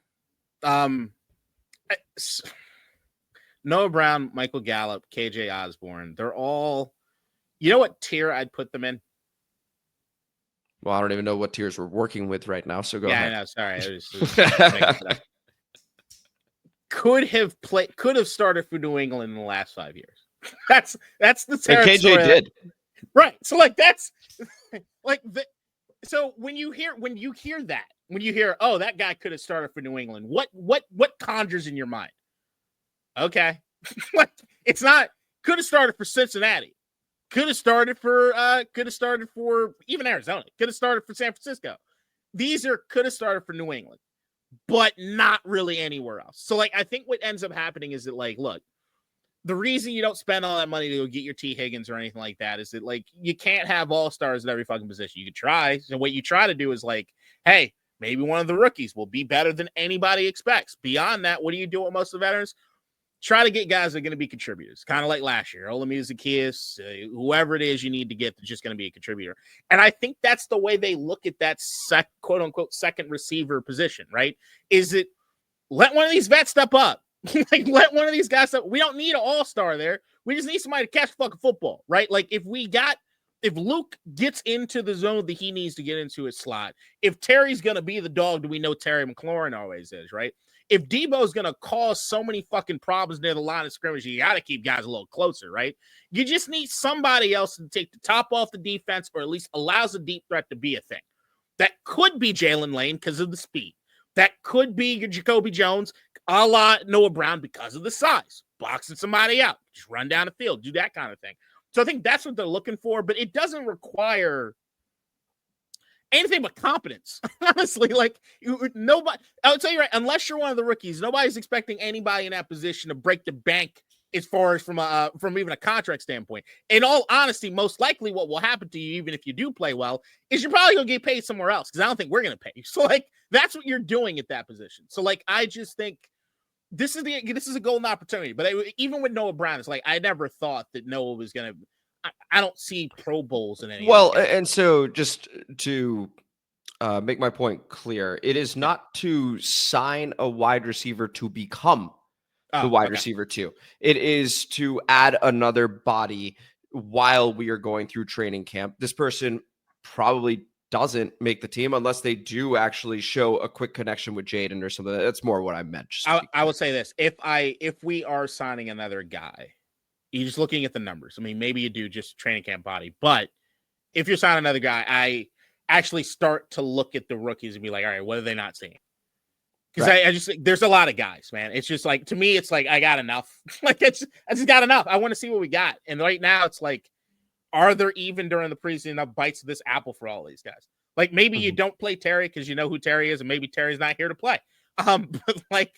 Noah Brown, Michael Gallup, KJ Osborne, they're all, you know what tier I'd put them in? Well, I don't even know what tiers we're working with right now, so go ahead. Yeah, I know. Sorry. Could have started for New England in the last 5 years. That's the territory. And KJ did. Right. So like that's like so when you hear that, when you hear, oh, that guy could have started for New England, what conjures in your mind? Okay. Like, it's not could have started for Cincinnati. Could have started for even Arizona. Could have started for San Francisco. These could have started for New England, but not really anywhere else. So like, I think what ends up happening is that, like, look, the reason you don't spend all that money to go get your T. Higgins or anything like that is that, like, you can't have all-stars at every fucking position. You could try. So what you try to do is, like, hey, maybe one of the rookies will be better than anybody expects. Beyond that, what do you do with most of the veterans? Try to get guys that are going to be contributors, kind of like last year. Olamide Zaccheaus, whoever it is you need to get that's just going to be a contributor. And I think that's the way they look at that quote-unquote second receiver position, right? Is it let one of these vets step up. Like, let one of these guys up. We don't need an all-star there. We just need somebody to catch fucking football, right? Like, if Luke gets into the zone that he needs to get into his slot, if Terry's going to be the dog that we know Terry McLaurin always is, right? If Deebo's going to cause so many fucking problems near the line of scrimmage, you got to keep guys a little closer, right? You just need somebody else to take the top off the defense, or at least allows a deep threat to be a thing. That could be Jalen Lane because of the speed. That could be your Jacoby Jones, a la Noah Brown, because of the size. Boxing somebody out. Just run down the field. Do that kind of thing. So I think that's what they're looking for, but it doesn't require anything but competence. Honestly, like, nobody, I would tell you right, unless you're one of the rookies, nobody's expecting anybody in that position to break the bank as far as from even a contract standpoint. In all honesty, most likely what will happen to you, even if you do play well, is you're probably going to get paid somewhere else, because I don't think we're going to pay you. So, like, that's what you're doing at that position. So, like, I just think this is a golden opportunity. But even with Noah Brown, it's like, I never thought that Noah was going to, I don't see Pro Bowls in any. Well, and so just to make my point clear, it is not to sign a wide receiver to become the wide receiver too. It is to add another body while we are going through training camp. This person probably doesn't make the team unless they do actually show a quick connection with Jaden or something. That's more what I meant. I would say this. If we are signing another guy, you're just looking at the numbers. I mean, maybe you do just training camp body, but if you're signing another guy, I actually start to look at the rookies and be like, all right, what are they not seeing? Because I just, there's a lot of guys, man. It's just like, to me, it's like, I got enough. Like, I just got enough. I want to see what we got. And right now it's like, are there even during the preseason enough bites of this apple for all these guys? Like, maybe you don't play Terry because you know who Terry is, and maybe Terry's not here to play. But like,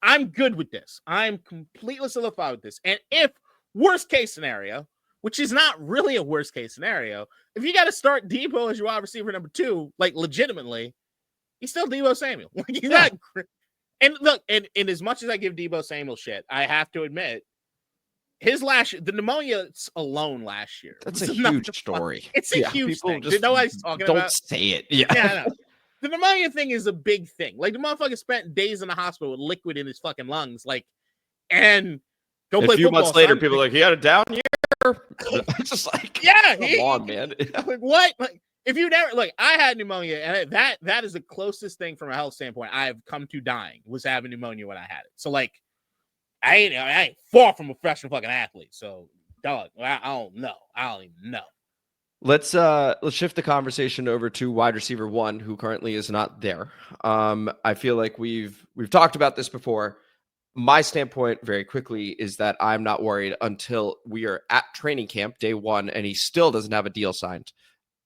I'm good with this. I'm completely solidified with this. And if worst case scenario, which is not really a worst case scenario, if you got to start Deebo as your wide receiver number 2, like, legitimately, he's still Deebo Samuel. Like, he's not. And look, and as much as I give Deebo Samuel shit, I have to admit, the pneumonia alone last year. That's a huge story. It's a huge thing. Nobody's talking don't about. Say it. Yeah. I know. The pneumonia thing is a big thing. Like, the motherfucker spent days in the hospital with liquid in his fucking lungs. Like, and go play football. A few months later, people are like, he had a down year. It's just like, yeah, come on, man. Like, what? Like, if you never, like, I had pneumonia, and that is the closest thing from a health standpoint I have come to dying, was having pneumonia when I had it. So, like, I ain't far from a professional fucking athlete. So, dog, I don't know. I don't even know. Let's shift the conversation over to wide receiver 1, who currently is not there. I feel like we've talked about this before. My standpoint, very quickly, is that I'm not worried until we are at training camp day 1, and he still doesn't have a deal signed.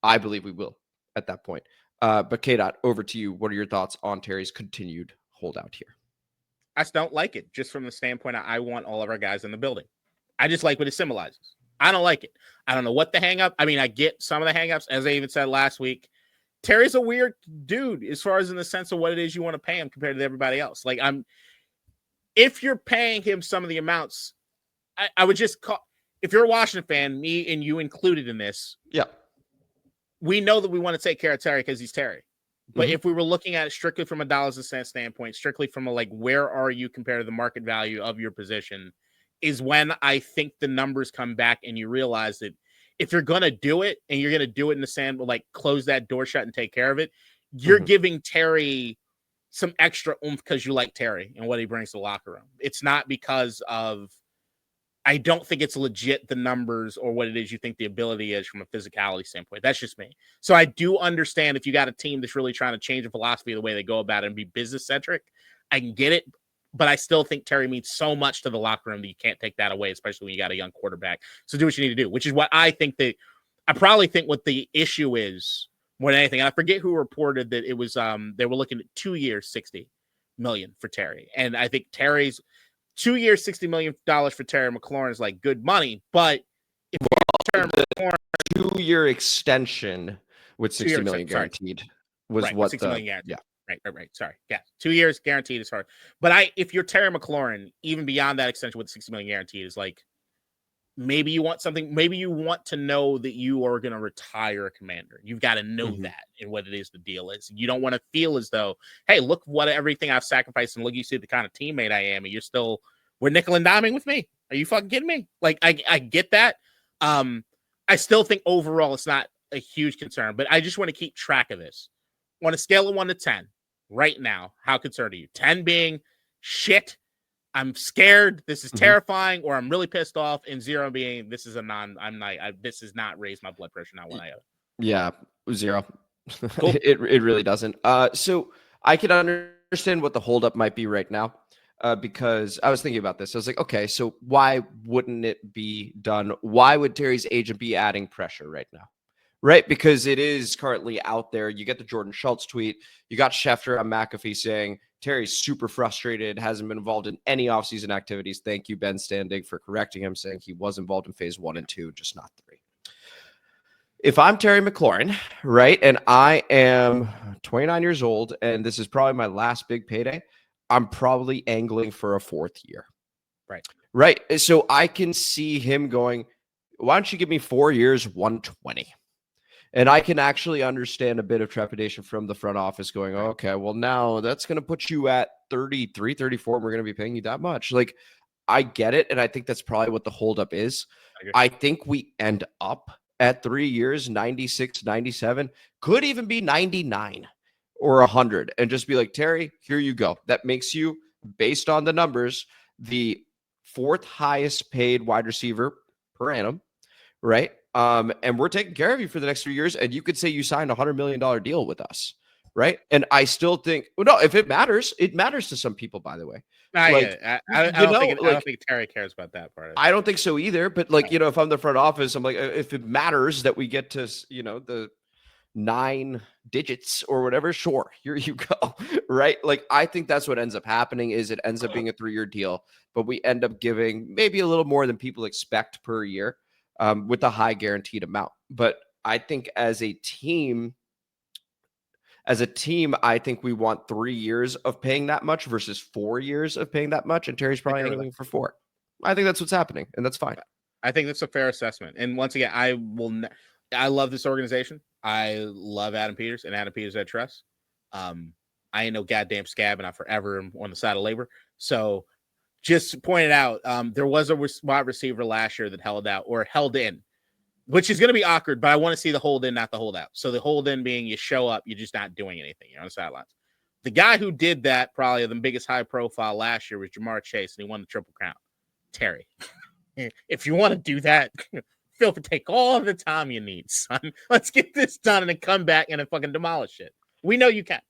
I believe we will at that point. But K-Dot, over to you. What are your thoughts on Terry's continued holdout here? I just don't like it, just from the standpoint I want all of our guys in the building. I just like what it symbolizes. I don't like it. I don't know what the hang up. I mean, I get some of the hang ups, as I even said last week. Terry's a weird dude as far as in the sense of what it is you want to pay him compared to everybody else. Like, if you're paying him some of the amounts, I would just call, if you're a Washington fan, me and you included in this. Yeah. We know that we want to take care of Terry because he's Terry. But if we were looking at it strictly from a dollars and cents standpoint, strictly from a, like, where are you compared to the market value of your position, is when I think the numbers come back and you realize that if you're going to do it and you're going to do it in the sand, like, close that door shut and take care of it, you're giving Terry some extra oomph because you like Terry and what he brings to the locker room. It's not because of, I don't think it's legit the numbers or what it is you think the ability is from a physicality standpoint. That's just me. So I do understand if you got a team that's really trying to change the philosophy of the way they go about it and be business centric, I can get it. But I still think Terry means so much to the locker room that you can't take that away, especially when you got a young quarterback. So do what you need to do, which is what I think I probably think what the issue is more than anything. And I forget who reported that it was, they were looking at 2 years, $60 million for Terry. And I think Terry's 2 years, $60 million for Terry McLaurin is like good money, but if Terry McLaurin 2-year extension with 60 million guaranteed was right, what 60 the million guaranteed. Right. Sorry. Yeah. 2 years guaranteed is hard. But if you're Terry McLaurin, even beyond that extension with 60 million guaranteed is like, maybe you want something, maybe you want to know that you are going to retire a commander. You've got to know that and what it is the deal is. You don't want to feel as though, hey, look what everything I've sacrificed and look, you see the kind of teammate I am, and we're nickel and diming with me. Are you fucking kidding me? Like, I get that. I still think overall it's not a huge concern, but I just want to keep track of this. On a scale of 1 to 10, right now, how concerned are you? 10 being shit, I'm scared, this is terrifying, or I'm really pissed off, and 0 being this is this has not raised my blood pressure, not one iota. Yeah, 0. Cool. It really doesn't. So I can understand what the holdup might be right now, because I was thinking about this. I was like, okay, so why wouldn't it be done? Why would Terry's agent be adding pressure right now? Right, because it is currently out there. You get the Jordan Schultz tweet. You got Schefter on McAfee saying Terry's super frustrated, hasn't been involved in any offseason activities. Thank you, Ben Standing, for correcting him, saying he was involved in phase 1 and 2, just not 3. If I'm Terry McLaurin, right, and I am 29 years old, and this is probably my last big payday, I'm probably angling for a 4th year. Right. So I can see him going, why don't you give me 4 years, 120? And I can actually understand a bit of trepidation from the front office going, oh, okay, well, now that's going to put you at 33, 34, and we're going to be paying you that much. Like, I get it. And I think that's probably what the holdup is. I think we end up at 3 years, 96, 97, could even be 99 or 100, and just be like, Terry, here you go. That makes you, based on the numbers, the 4th highest paid wide receiver per annum, right? And we're taking care of you for the next 3 years. And you could say you signed $100 million deal with us. Right. And I still think, well, no, if it matters to some people, by the way. I don't think Terry cares about that part of it. I don't think so either. But like, if I'm the front office, I'm like, if it matters that we get to, the 9 digits or whatever, sure, here you go. Right. Like, I think that's what ends up happening is it ends up being a 3-year deal, but we end up giving maybe a little more than people expect per year. With a high guaranteed amount. But I think as a team, I think we want 3 years of paying that much versus 4 years of paying that much. And Terry's probably angling for 4. I think that's what's happening, and that's fine. I think that's a fair assessment. And once again, I love this organization. I love Adam Peters, and Adam Peters I trust. I ain't no goddamn scab, and I forever am on the side of labor. So just pointed out, there was a wide receiver last year that held in, which is going to be awkward, but I want to see the hold in, not the holdout. So the hold in being you show up, you're just not doing anything. You're on the sidelines. The guy who did that, probably the biggest high profile last year, was Jamar Chase, and he won the Triple Crown. Terry, if you want to do that, feel free to take all the time you need, son. Let's get this done and then come back and then fucking demolish it. We know you can.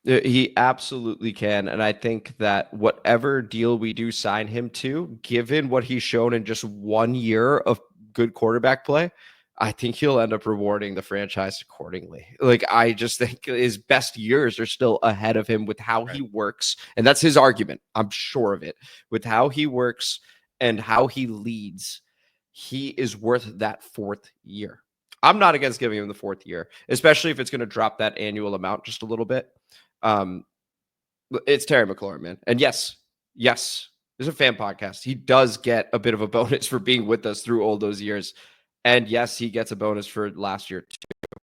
He absolutely can. And I think that whatever deal we do sign him to, given what he's shown in just 1 year of good quarterback play, I think he'll end up rewarding the franchise accordingly. Like, I just think his best years are still ahead of him with how he works. And that's his argument. I'm sure of it. With how he works and how he leads, he is worth that 4th year. I'm not against giving him the 4th year, especially if it's going to drop that annual amount just a little bit. It's Terry McLaurin, man. And yes, there's a fan podcast. He does get a bit of a bonus for being with us through all those years. And yes, he gets a bonus for last year too.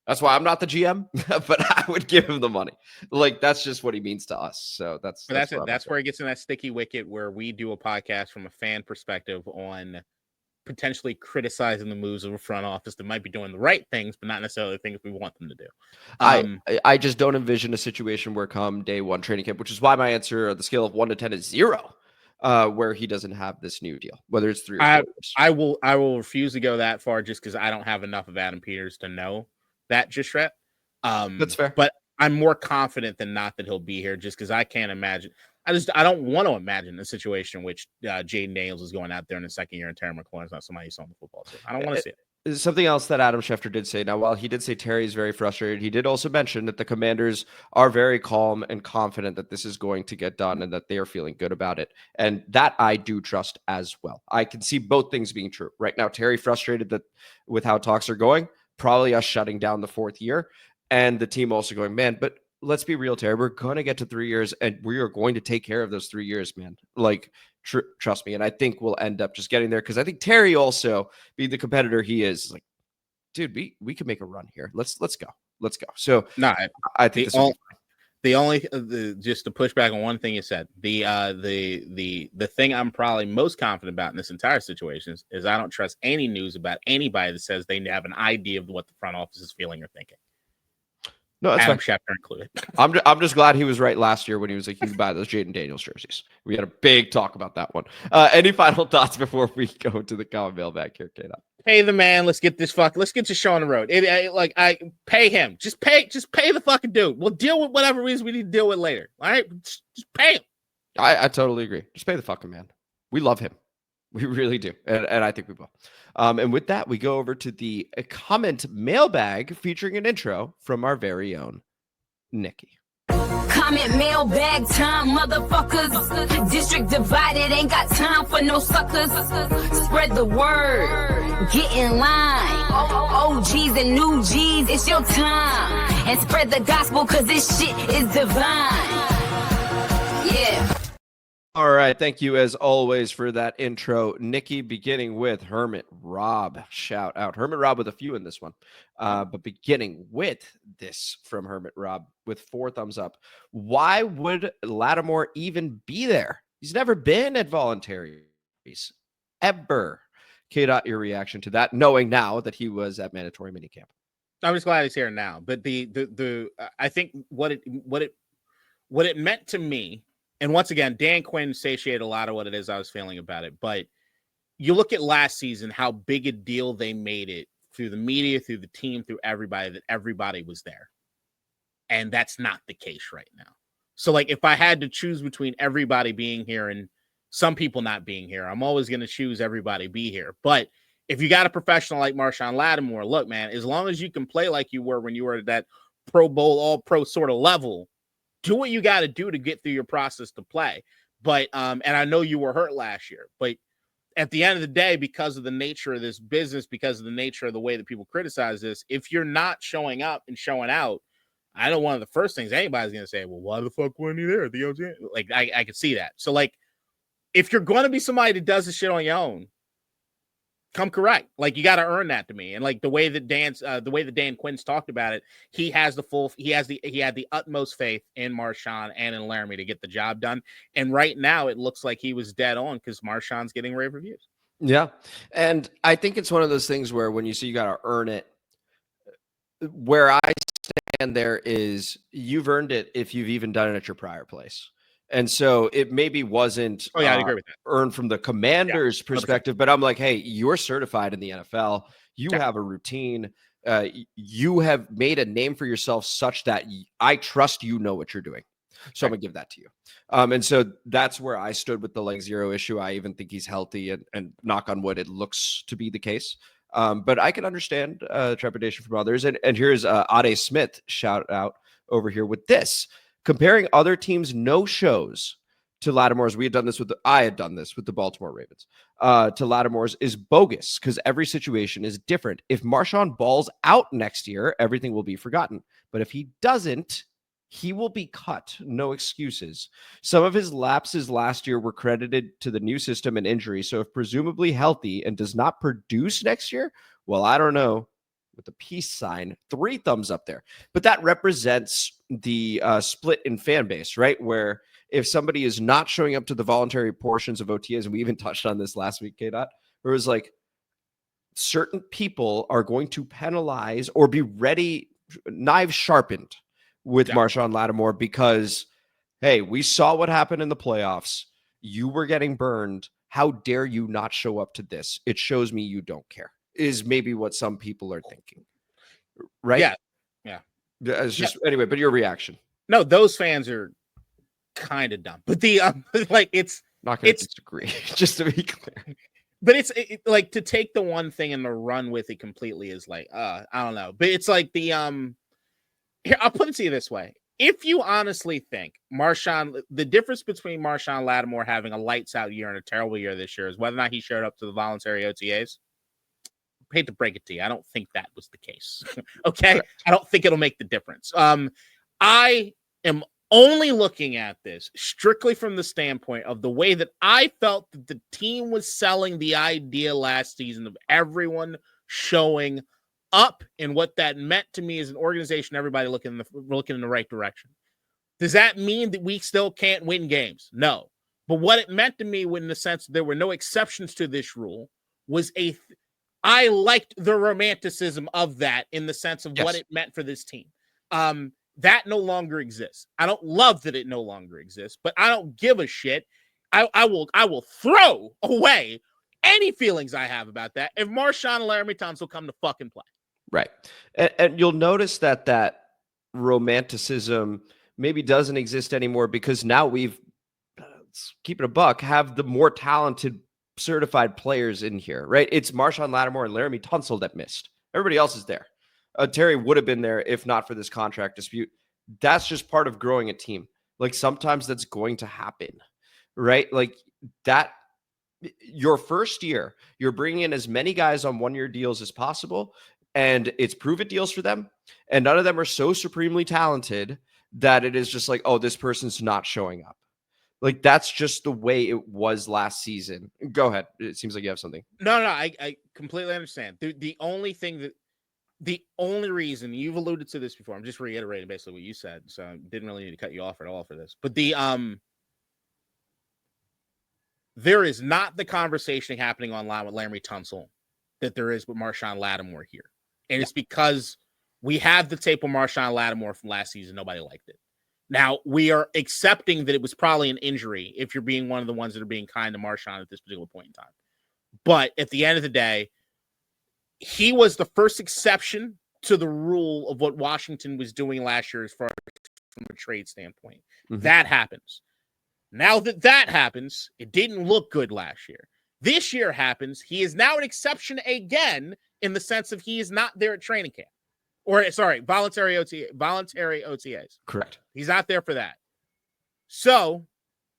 That's why I'm not the GM, but I would give him the money. Like, that's just what he means to us. So that's it. That's where he gets in that sticky wicket where we do a podcast from a fan perspective on potentially criticizing the moves of a front office that might be doing the right things, but not necessarily the things we want them to do. I just don't envision a situation where come day 1 training camp, which is why my answer on the scale of 1 to 10 is 0, where he doesn't have this new deal, whether it's 3 or 4 years. I will refuse to go that far just because I don't have enough of Adam Peters to know that just yet. That's fair. But I'm more confident than not that he'll be here just because I can't imagine. I don't want to imagine a situation in which Jaden Daniels is going out there in the second year and Terry McLaurin's not somebody you saw on the football team. I don't want to see it. something else that Adam Schefter did say. Now, while he did say Terry is very frustrated, he did also mention that the Commanders are very calm and confident that this is going to get done and that they are feeling good about it. And that I do trust as well. I can see both things being true. Right now, Terry frustrated that with how talks are going, probably us shutting down the 4th year, and the team also going, man, but let's be real, Terry. We're going to get to 3 years, and we are going to take care of those 3 years, man. Like, trust me. And I think we'll end up just getting there because I think Terry also, being the competitor he is like, dude, we can make a run here. Let's go. So no, I think just to push back on one thing you said, the thing I'm probably most confident about in this entire situation is I don't trust any news about anybody that says they have an idea of what the front office is feeling or thinking. No, that's Adam fine. Schefter included. I'm just glad he was right last year when he was like, you can buy those Jaden Daniels jerseys. We had a big talk about that one. Any final thoughts before we go to the common mailbag here, K-Dot? Pay the man. Let's get this show on the road. I pay him. Just pay the fucking dude. We'll deal with whatever reason we need to deal with later. All right, just pay him. I totally agree. Just pay the fucking man. We love him. We really do. And I think we will. And with that, we go over to the comment mailbag featuring an intro from our very own Nikki. Comment mailbag time, motherfuckers. District divided, ain't got time for no suckers. Spread the word, get in line. OGs and new G's, it's your time. And spread the gospel, cause this shit is divine. Yeah. All right. Thank you, as always, for that intro, Nikki, beginning with Hermit Rob. Shout out. Hermit Rob with a few in this one. But beginning with this from Hermit Rob with 4 thumbs up. Why would Lattimore even be there? He's never been at voluntaries ever. K-Dot, your reaction to that, knowing now that he was at mandatory minicamp? I'm just glad he's here now. But the I think what it meant to me. And once again, Dan Quinn satiated a lot of what it is I was feeling about it. But you look at last season, how big a deal they made it through the media, through the team, through everybody, that everybody was there. And that's not the case right now. So, like, if I had to choose between everybody being here and some people not being here, I'm always going to choose everybody be here. But if you got a professional like Marshon Lattimore, look, man, as long as you can play like you were when you were at that Pro Bowl, all-pro sort of level, do what you got to do to get through your process to play. But, and I know you were hurt last year, but at the end of the day, because of the nature of this business, because of the nature of the way that people criticize this, if you're not showing up and showing out, I know one of the first things anybody's going to say, well, why the fuck weren't you there? Like, I could see that. So, like, if you're going to be somebody that does this shit on your own, come correct. Like, you got to earn that to me. And like the way that Dan Quinn's talked about it, he had the utmost faith in Marshon and in Laremy to get the job done. And right now it looks like he was dead on because Marshon's getting rave reviews. Yeah. And I think it's one of those things where when you say you got to earn it, where I stand there is you've earned it if you've even done it at your prior place. And so it maybe wasn't I agree with that. Earned from the Commander's perspective, but I'm like, hey, you're certified in the NFL. You have a routine. You have made a name for yourself such that I trust you know what you're doing. So I'm going to give that to you. And so that's where I stood with the leg zero issue. I even think he's healthy and knock on wood, it looks to be the case. But I can understand trepidation from others. And here's Ade Smith shout out over here with this. Comparing other teams' no-shows to Lattimore's, I had done this with the Baltimore Ravens, to Lattimore's is bogus because every situation is different. If Marshon balls out next year, everything will be forgotten. But if he doesn't, he will be cut. No excuses. Some of his lapses last year were credited to the new system and injury. So if presumably healthy and does not produce next year, well, I don't know. With the peace sign, 3 thumbs up there. But that represents the split in fan base, right? Where if somebody is not showing up to the voluntary portions of OTAs, and we even touched on this last week, K-Dot, where it was like certain people are going to penalize or be ready, knives sharpened with Marshon Lattimore because, hey, we saw what happened in the playoffs. You were getting burned. How dare you not show up to this? It shows me you don't care. Is maybe what some people are thinking, right? Yeah. It's just anyway. But your reaction? No, those fans are kind of dumb. But the it's not going to disagree. Just to be clear, But it's like to take the one thing and to run with it completely is like, I don't know. But it's like the here, I'll put it to you this way. If you honestly think Marshon, the difference between Marshon Lattimore having a lights out year and a terrible year this year is whether or not he showed up to the voluntary OTAs. I hate to break it to you. I don't think that was the case. Okay. Correct. I don't think it'll make the difference. I am only looking at this strictly from the standpoint of the way that I felt that the team was selling the idea last season of everyone showing up and what that meant to me as an organization, everybody looking in the right direction. Does that mean that we still can't win games? No. But what it meant to me in the sense that there were no exceptions to this rule was I liked the romanticism of that in the sense of what it meant for this team. That no longer exists. I don't love that it no longer exists, but I don't give a shit. I will throw away any feelings I have about that if Marshon and Laremy Tunsil come to fucking play. Right. And you'll notice that romanticism maybe doesn't exist anymore because now we've, let's keep it a buck, have the more talented certified players in here, right? It's Marshon Lattimore and Laremy Tunsil that missed. Everybody else is there. Terry would have been there if not for this contract dispute. That's just part of growing a team. Like sometimes that's going to happen, right? Like that, your first year, you're bringing in as many guys on 1-year deals as possible. And it's prove-it deals for them. And none of them are so supremely talented that it is just like, oh, this person's not showing up. Like, that's just the way it was last season. Go ahead. It seems like you have something. No, I completely understand. The only reason you've alluded to this before, I'm just reiterating basically what you said. So I didn't really need to cut you off at all for this. But there is not the conversation happening online with Laremy Tunsil that there is with Marshon Lattimore here. And it's because we have the tape of Marshon Lattimore from last season. Nobody liked it. Now, we are accepting that it was probably an injury if you're being one of the ones that are being kind to Marshon at this particular point in time. But at the end of the day, he was the first exception to the rule of what Washington was doing last year as far as from a trade standpoint. Mm-hmm. That happens. Now that happens, it didn't look good last year. This year happens. He is now an exception again in the sense of he is not there at training camp. Or, sorry, voluntary OTAs. Correct. He's not there for that. So,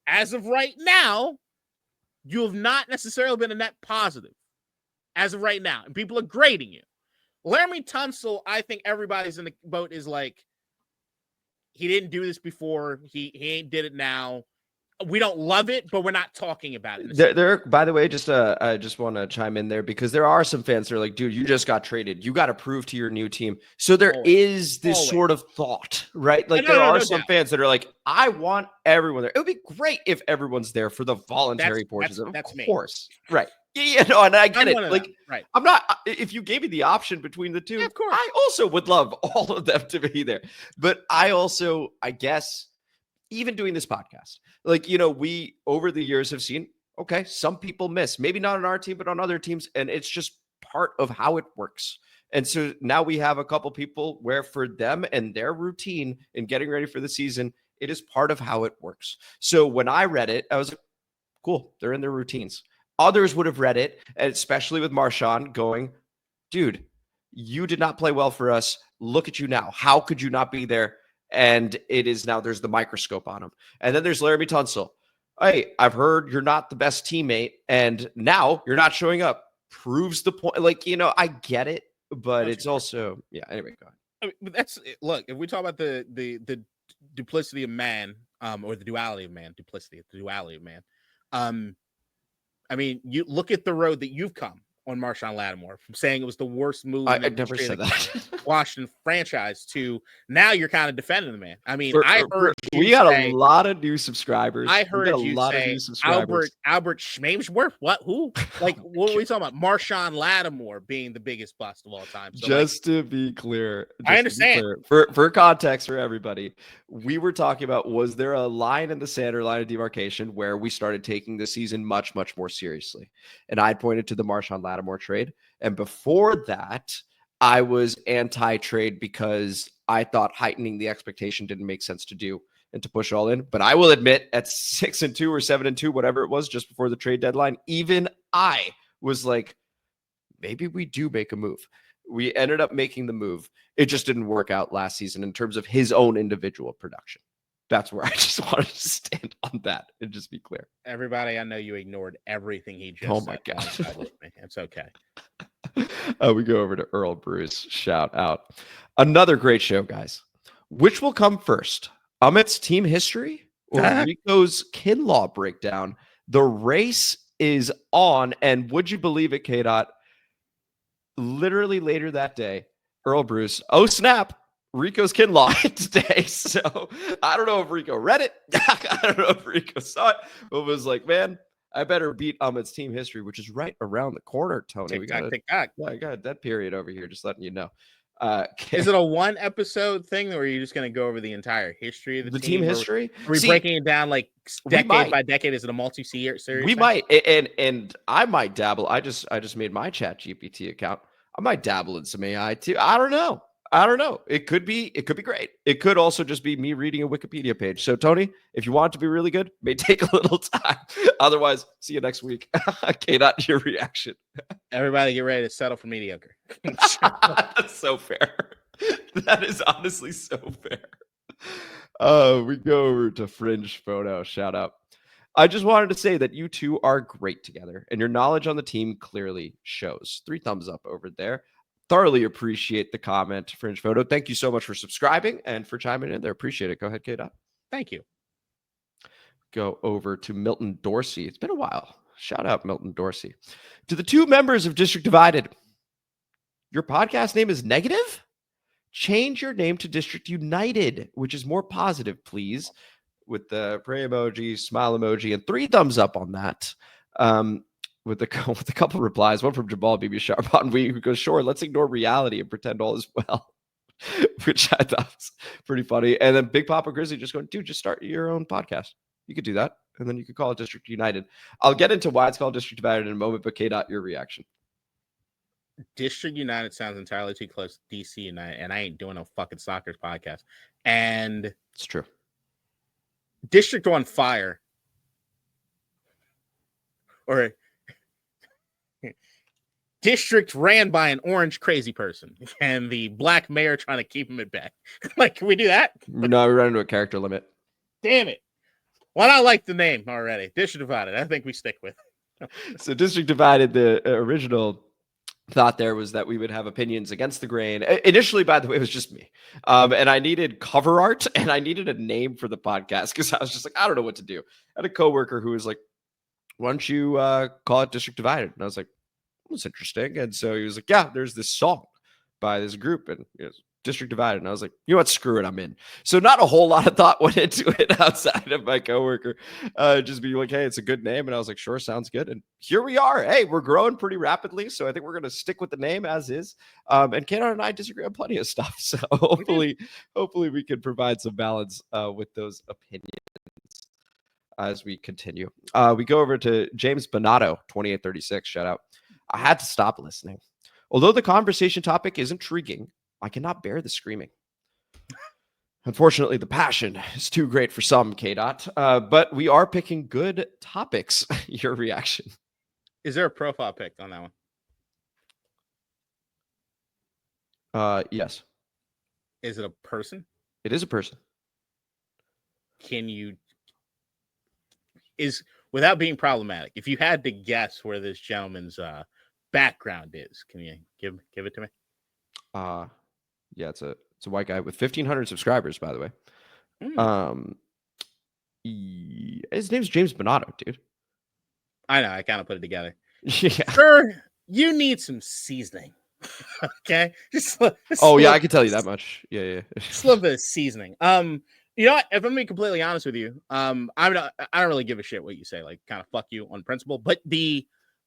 as of right now, you have not necessarily been a net positive. As of right now. And people are grading you. Laremy Tunsil, I think everybody's in the boat is like, he didn't do this before. He ain't did it now. We don't love it, but we're not talking about it. There, by the way, I just want to chime in there because there are some fans that are like, dude, you just got traded. You got to prove to your new team. So there is this sort of thought, right? Like there are some fans that are like, I want everyone there. It would be great if everyone's there for the voluntary portions. Of course. Me. Right. Yeah, no, and I get it. Like, right. I'm not, if you gave me the option between the two, of course. I also would love all of them to be there. But I also, I guess, even doing this podcast, like, you know, we over the years have seen, okay, some people miss, maybe not on our team, but on other teams. And it's just part of how it works. And so now we have a couple people where for them and their routine in getting ready for the season, it is part of how it works. So when I read it, I was like, cool, they're in their routines. Others would have read it, and especially with Marshon going, dude, you did not play well for us. Look at you now. How could you not be there? And it is now there's the microscope on him. And then there's Laremy Tunsil. Hey, I've heard you're not the best teammate, and now you're not showing up. Proves the point. Like, you know, I get it, but it's also, yeah, anyway, go ahead. I mean, that's look, if we talk about the duplicity of man, or the duality of man, the duality of man. I mean, you look at the road that you've come on Marshon Lattimore from saying it was the worst move I never said that. Washington franchise to now you're kind of defending the man. I mean, we got a lot of new subscribers. I heard you say Albert Schmamesworth. What? Who? Like, what are we talking about? Marshon Lattimore being the biggest bust of all time. So to be clear, I understand. For context for everybody, we were talking about, was there a line in the sand or line of demarcation where we started taking the season much, much more seriously? And I pointed to the Marshon Lattimore trade. And before that, I was anti-trade because I thought heightening the expectation didn't make sense to do and to push all in. But I will admit, at 6-2 or 7-2, whatever it was just before the trade deadline, even I was like, maybe we do make a move. We ended up making the move. It just didn't work out last season in terms of his own individual production. That's where I just wanted to stand on that and just be clear. Everybody, I know you ignored everything he just Oh said. my God. It's okay. We go over to Earl Bruce. Shout out. Another great show, guys. Which will come first? Amit's team history or Rico's Kinlaw breakdown? The race is on. And would you believe it, K-Dot? Literally later that day, Earl Bruce, oh snap, Rico's Kinlaw today. So I don't know if Rico read it. I don't know if Rico saw it, but was like, man, I better beat Amit's team history, which is right around the corner, Tony. We got a dead period over here, just letting you know. Is it a one episode thing, or are you just going to go over the entire history of the team history? Are we breaking it down like decade by decade? Is it a multi-series? We might, and I might dabble. I just made my Chat GPT account. I might dabble in some AI too. I don't know. It could be great. It could also just be me reading a Wikipedia page. So Tony, if you want it to be really good, may take a little time. Otherwise, see you next week. K-Dot, your reaction. Everybody get ready to settle for mediocre. That's so fair. That is honestly so fair. We go over to Fringe Photo. Shout out. I just wanted to say that you two are great together, and your knowledge on the team clearly shows. 3 thumbs up over there. Thoroughly appreciate the comment, Fringe Photo. Thank you so much for subscribing and for chiming in there. Appreciate it. Go ahead, K-Dot. Thank you. Go over to Milton Dorsey. It's been a while. Shout out, Milton Dorsey. To the 2 members of District Divided. Your podcast name is negative? Change your name to District United, which is more positive, please. With the pray emoji, smile emoji, and 3 thumbs up on that. With a couple replies, one from Jabal BB Sharp on we who goes, sure, let's ignore reality and pretend all is well, which I thought was pretty funny. And then Big Papa Grizzly just going, dude, just start your own podcast. You could do that. And then you could call it District United. I'll get into why it's called District Divided in a moment, but K-Dot, your reaction. District United sounds entirely too close to DC United, and I ain't doing no fucking soccer podcast. And it's true. District on Fire. Or district ran by an orange crazy person and the black mayor trying to keep him at bay. Like, can we do that? No, we ran into a character limit. Damn it. Well, I like the name already. District Divided. I think we stick with it. So District Divided, the original thought there was that we would have opinions against the grain. Initially, by the way, it was just me. And I needed cover art and I needed a name for the podcast because I was just like, I don't know what to do. I had a coworker who was like, why don't you call it District Divided? And I was like, that's interesting. And so he was like, yeah, there's this song by this group and it's District Divided. And I was like, you know what? Screw it. I'm in. So not a whole lot of thought went into it outside of my coworker. Just being like, hey, it's a good name. And I was like, sure, sounds good. And here we are. Hey, we're growing pretty rapidly. So I think we're going to stick with the name as is. And Kenan and I disagree on plenty of stuff. So hopefully we can provide some balance with those opinions as we continue. We go over to James Bonato, 2836. Shout out. I had to stop listening. Although the conversation topic is intriguing, I cannot bear the screaming. Unfortunately, the passion is too great for some, K-Dot. But we are picking good topics. Your reaction. Is there a profile pic on that one? Yes. Is it a person? It is a person. Can you... without being problematic, if you had to guess where this gentleman's background is, can you give it to me? Yeah, it's a white guy with 1,500 subscribers, by the way. His name's James Bonato, dude. I know, I kind of put it together. Yeah. Sir, you need some seasoning. Okay. Yeah, I can tell you that much. Yeah. Just a little bit of seasoning. You know what? If I'm being completely honest with you, I don't really give a shit what you say. Like, kind of fuck you on principle. But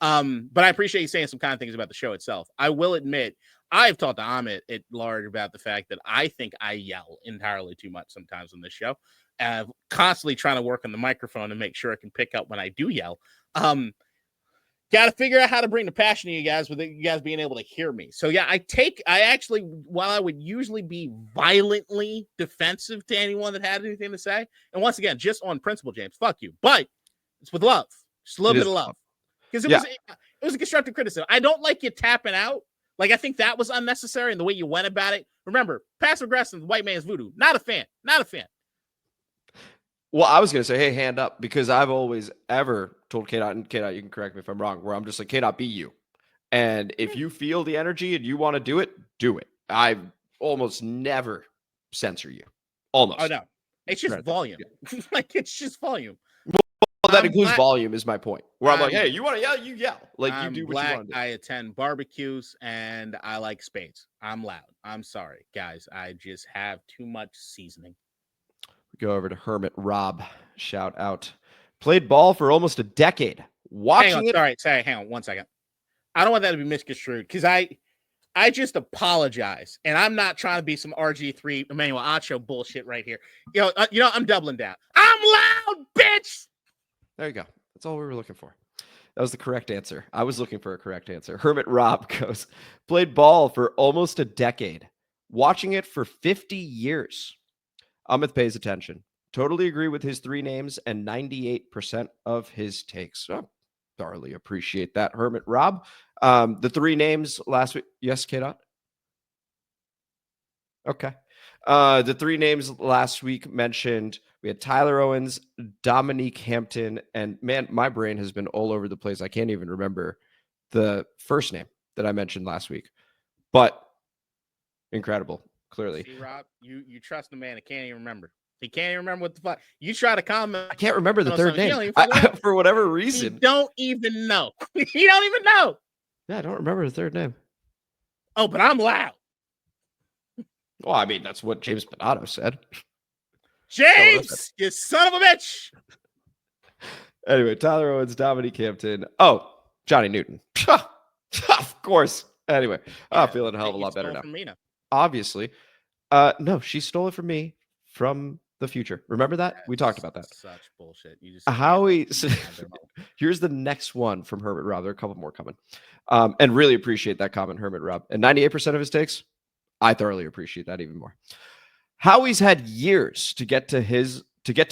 but I appreciate you saying some kind of things about the show itself. I will admit, I've talked to Amit at large about the fact that I think I yell entirely too much sometimes on this show. I'm constantly trying to work on the microphone and make sure I can pick up when I do yell. Got to figure out how to bring the passion to you guys with you guys being able to hear me. So yeah, I actually, while I would usually be violently defensive to anyone that had anything to say, and once again, just on principle, James, fuck you, but it's with love, just a little bit of love. Because It was a constructive criticism. I don't like you tapping out. Like, I think that was unnecessary in the way you went about it. Remember, passive aggressive, white man's voodoo. Not a fan. Not a fan. Well, I was going to say, hey, hand up, because I've always ever told K-Dot, and K-Dot, you can correct me if I'm wrong, where I'm just like, K-Dot, be you. And if you feel the energy and you want to do it, do it. I almost never censor you. Almost. Oh, no. It's just volume. Yeah. Like, it's just volume. Well, that includes volume is my point. Where I'm like, hey, you want to yell, you yell. Like, you do what you want to do. I attend barbecues and I like spades. I'm loud. I'm sorry, guys. I just have too much seasoning. We go over to Hermit Rob. Shout out. Played ball for almost a decade. Watching it. Sorry, hang on 1 second. I don't want that to be misconstrued because I just apologize, and I'm not trying to be some RG3 Emmanuel Acho bullshit right here. I'm doubling down. I'm loud, bitch. There you go. That's all we were looking for. That was the correct answer. I was looking for a correct answer. Hermit Rob goes, played ball for almost a decade. Watching it for 50 years. Amit pays attention. Totally agree with his 3 names and 98% of his takes. So thoroughly appreciate that, Hermit Rob. The 3 names last week. Yes, K-Dot? Okay. The 3 names last week mentioned, we had Tyler Owens, Dominique Hampton, and man, my brain has been all over the place. I can't even remember the first name that I mentioned last week, but incredible, clearly. See, Rob, you trust the man that can't even remember. He can't even remember what the fuck. You try to comment. I can't remember the third name. For whatever reason. You don't even know. You don't even know. Yeah, I don't remember the third name. Oh, but I'm loud. Well, I mean, that's what James Bonato said. James, you son of a bitch. Anyway, Tyler Owens, Dominique Hampton. Oh, Johnny Newton. Of course. Anyway, I'm feeling a hell of a lot better now. Obviously. No, she stole it from me from the future. Remember that? We talked about that. Such bullshit. You just here's the next one from Hermit Rob. There are a couple more coming. And really appreciate that comment, Hermit Rob. And 98% of his takes, I thoroughly appreciate that even more. Howie's had years to get to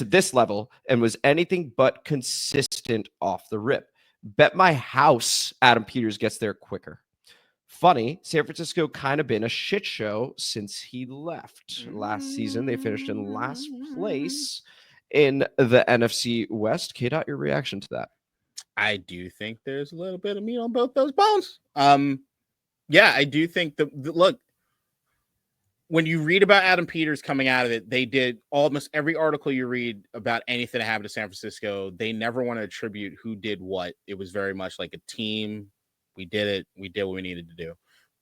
this level and was anything but consistent off the rip. Bet my house Adam Peters gets there quicker. Funny, San Francisco kind of been a shit show since he left. Last season, they finished in last place in the NFC West. K-Dot, your reaction to that? I do think there's a little bit of meat on both those bones. Yeah, I do think look, when you read about Adam Peters coming out of it, they did almost every article you read about anything that happened to San Francisco. They never want to attribute who did what. It was very much like a team. We did it. We did what we needed to do.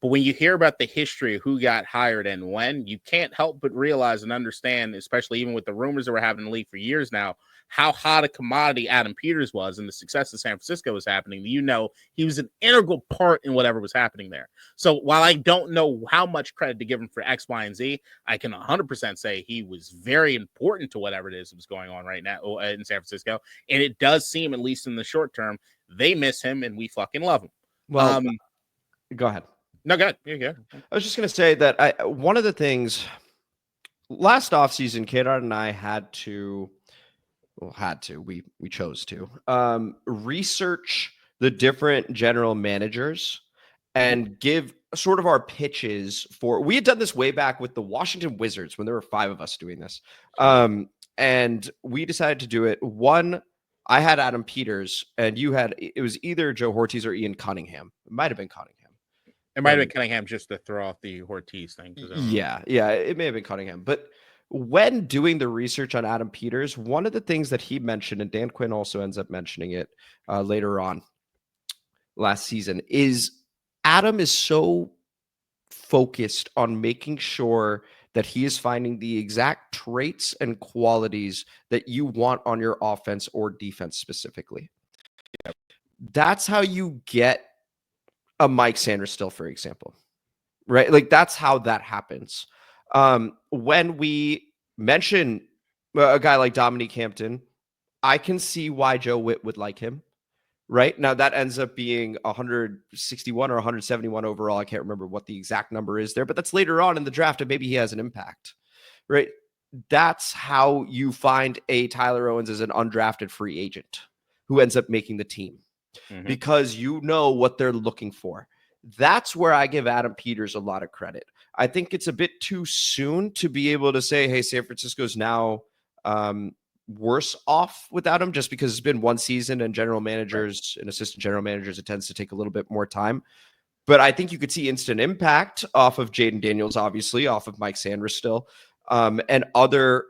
But when you hear about the history of who got hired and when, you can't help but realize and understand, especially even with the rumors that were happening in the league for years now, how hot a commodity Adam Peters was and the success of San Francisco was happening. He was an integral part in whatever was happening there. So while I don't know how much credit to give him for X, Y, and Z, I can 100% say he was very important to whatever it is that was going on right now in San Francisco. And it does seem, at least in the short term, they miss him and we fucking love him. Well, go ahead. No, go ahead. You're good. I was just going to say that one of the things last offseason, K-Dot and I we chose to research the different general managers and give sort of our pitches we had done this way back with the Washington Wizards when there were 5 of us doing this. And we decided to do it. One, I had Adam Peters and it was either Joe Hortiz or Ian Cunningham. It might've been Cunningham. It might have been Cunningham just to throw off the Hortiz thing. Yeah, it may have been Cunningham. But when doing the research on Adam Peters, one of the things that he mentioned, and Dan Quinn also ends up mentioning it later on last season, is Adam is so focused on making sure that he is finding the exact traits and qualities that you want on your offense or defense specifically. That's how you get a Mike Sanders still, for example, right? Like that's how that happens. When we mention a guy like Dominique Hampton, I can see why Joe Witt would like him. Right now, that ends up being 161 or 171 overall. I can't remember what the exact number is there, but that's later on in the draft, and maybe he has an impact, right? That's how you find a Tyler Owens as an undrafted free agent who ends up making the team. because you know what they're looking for. That's where I give Adam Peters a lot of credit. I think it's a bit too soon to be able to say, hey, San Francisco's now worse off without him, just because it's been one season and general managers and assistant general managers, it tends to take a little bit more time. But I think you could see instant impact off of Jaden Daniels, obviously, off of Mike Sanders still, and other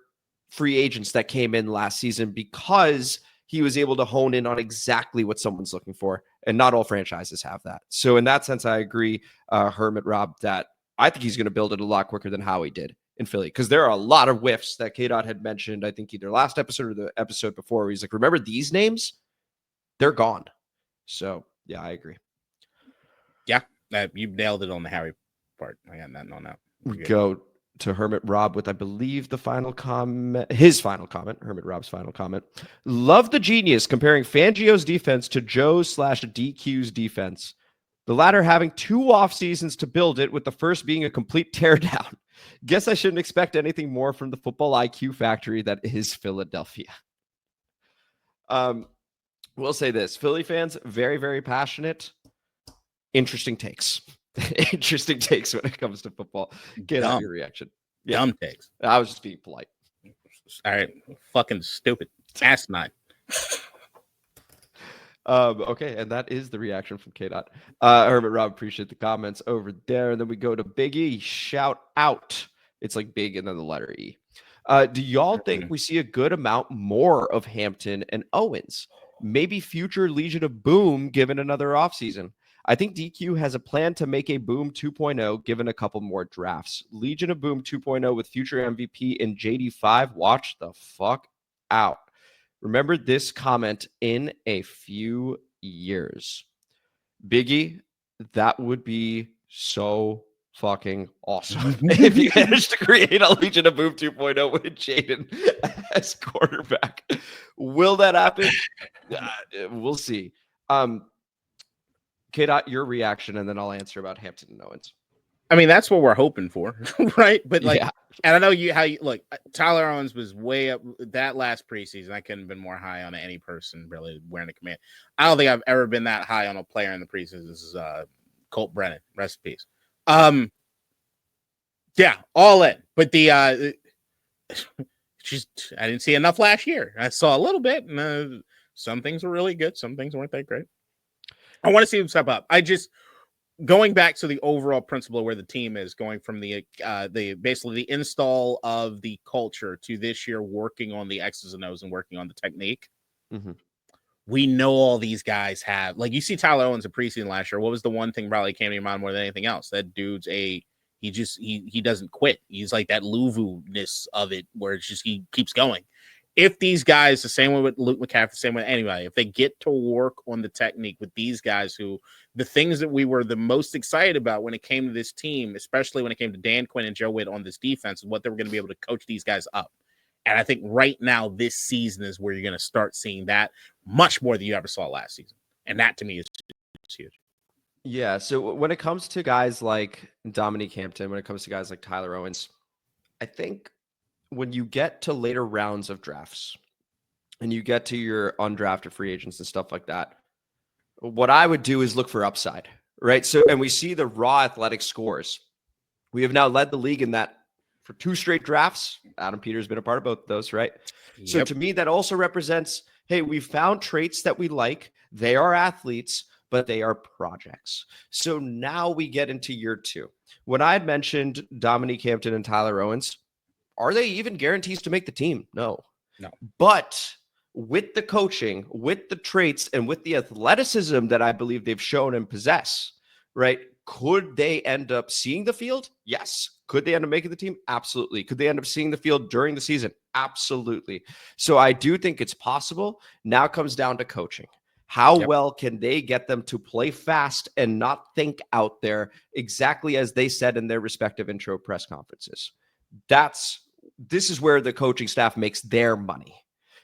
free agents that came in last season, because he was able to hone in on exactly what someone's looking for. And not all franchises have that. So in that sense, I agree, Hermit Rob, that I think he's going to build it a lot quicker than Howie did in Philly, because there are a lot of whiffs that K-Dot had mentioned, I think either last episode or the episode before, where he's like, remember these names? They're gone. So, yeah, I agree. Yeah, you nailed it on the Howie part. I got nothing on that. We go to Hermit Rob with, I believe, the final comment, his final comment, Hermit Rob's final comment. Love the genius comparing Fangio's defense to Joe's/DQ's defense. The latter having 2 off seasons to build it, with the first being a complete teardown. Guess I shouldn't expect anything more from the football IQ factory that is Philadelphia. We'll say this. Philly fans, very, very passionate. Interesting takes. Interesting takes when it comes to football. Get out your reaction. Yeah. Dumb takes. I was just being polite. All right. Fucking stupid. Asinine. Okay, and that is the reaction from K-Dot. Hermit Rob, appreciate the comments over there. And then we go to Big E. Shout out. It's like big and then the letter E. Do y'all think we see a good amount more of Hampton and Owens? Maybe future Legion of Boom given another offseason. I think DQ has a plan to make a Boom 2.0 given a couple more drafts. Legion of Boom 2.0 with future MVP in JD5. Watch the fuck out. Remember this comment in a few years. Biggie, that would be so fucking awesome if you managed to create a Legion of Boom 2.0 with Jaden as quarterback. Will that happen? We'll see. K-Dot, your reaction, and then I'll answer about Hampton and Owens. I mean, that's what we're hoping for, right? But like, yeah. And I know how you look. Tyler Owens was way up that last preseason. I couldn't have been more high on any person really wearing a command. I don't think I've ever been that high on a player in the preseason. This is Colt Brennan. Rest in peace. Yeah, all in. But I didn't see enough last year. I saw a little bit, and some things were really good. Some things weren't that great. I want to see him step up. Going back to the overall principle of where the team is going from the basically the install of the culture to this year working on the X's and O's and working on the technique. Mm-hmm. We know all these guys have, like, you see Tyler Owens in preseason last year. What was the one thing probably came to your mind more than anything else? That dude's he doesn't quit. He's like that Luvu-ness of it where it's just, he keeps going. If these guys, the same way with Luke McCaffrey, the same way anybody, if they get to work on the technique with these guys who, the things that we were the most excited about when it came to this team, especially when it came to Dan Quinn and Joe Witt on this defense, and what they were going to be able to coach these guys up. And I think right now, this season is where you're going to start seeing that much more than you ever saw last season. And that to me is huge. Yeah. So when it comes to guys like Dominique Hampton, when it comes to guys like Tyler Owens, I think when you get to later rounds of drafts and you get to your undrafted free agents and stuff like that, what I would do is look for upside, right? So, and we see the raw athletic scores. We have now led the league in that for 2 straight drafts. Adam Peters has been a part of both of those, right? Yep. So to me, that also represents, hey, we found traits that we like. They are athletes, but they are projects. So now we get into year 2. When I had mentioned Dominique Hampton and Tyler Owens, are they even guarantees to make the team? No. But with the coaching, with the traits, and with the athleticism that I believe they've shown and possess, right? Could they end up seeing the field? Yes. Could they end up making the team? Absolutely. Could they end up seeing the field during the season? Absolutely. So I do think it's possible. Now it comes down to coaching. How well can they get them to play fast and not think out there exactly as they said in their respective intro press conferences? This is where the coaching staff makes their money.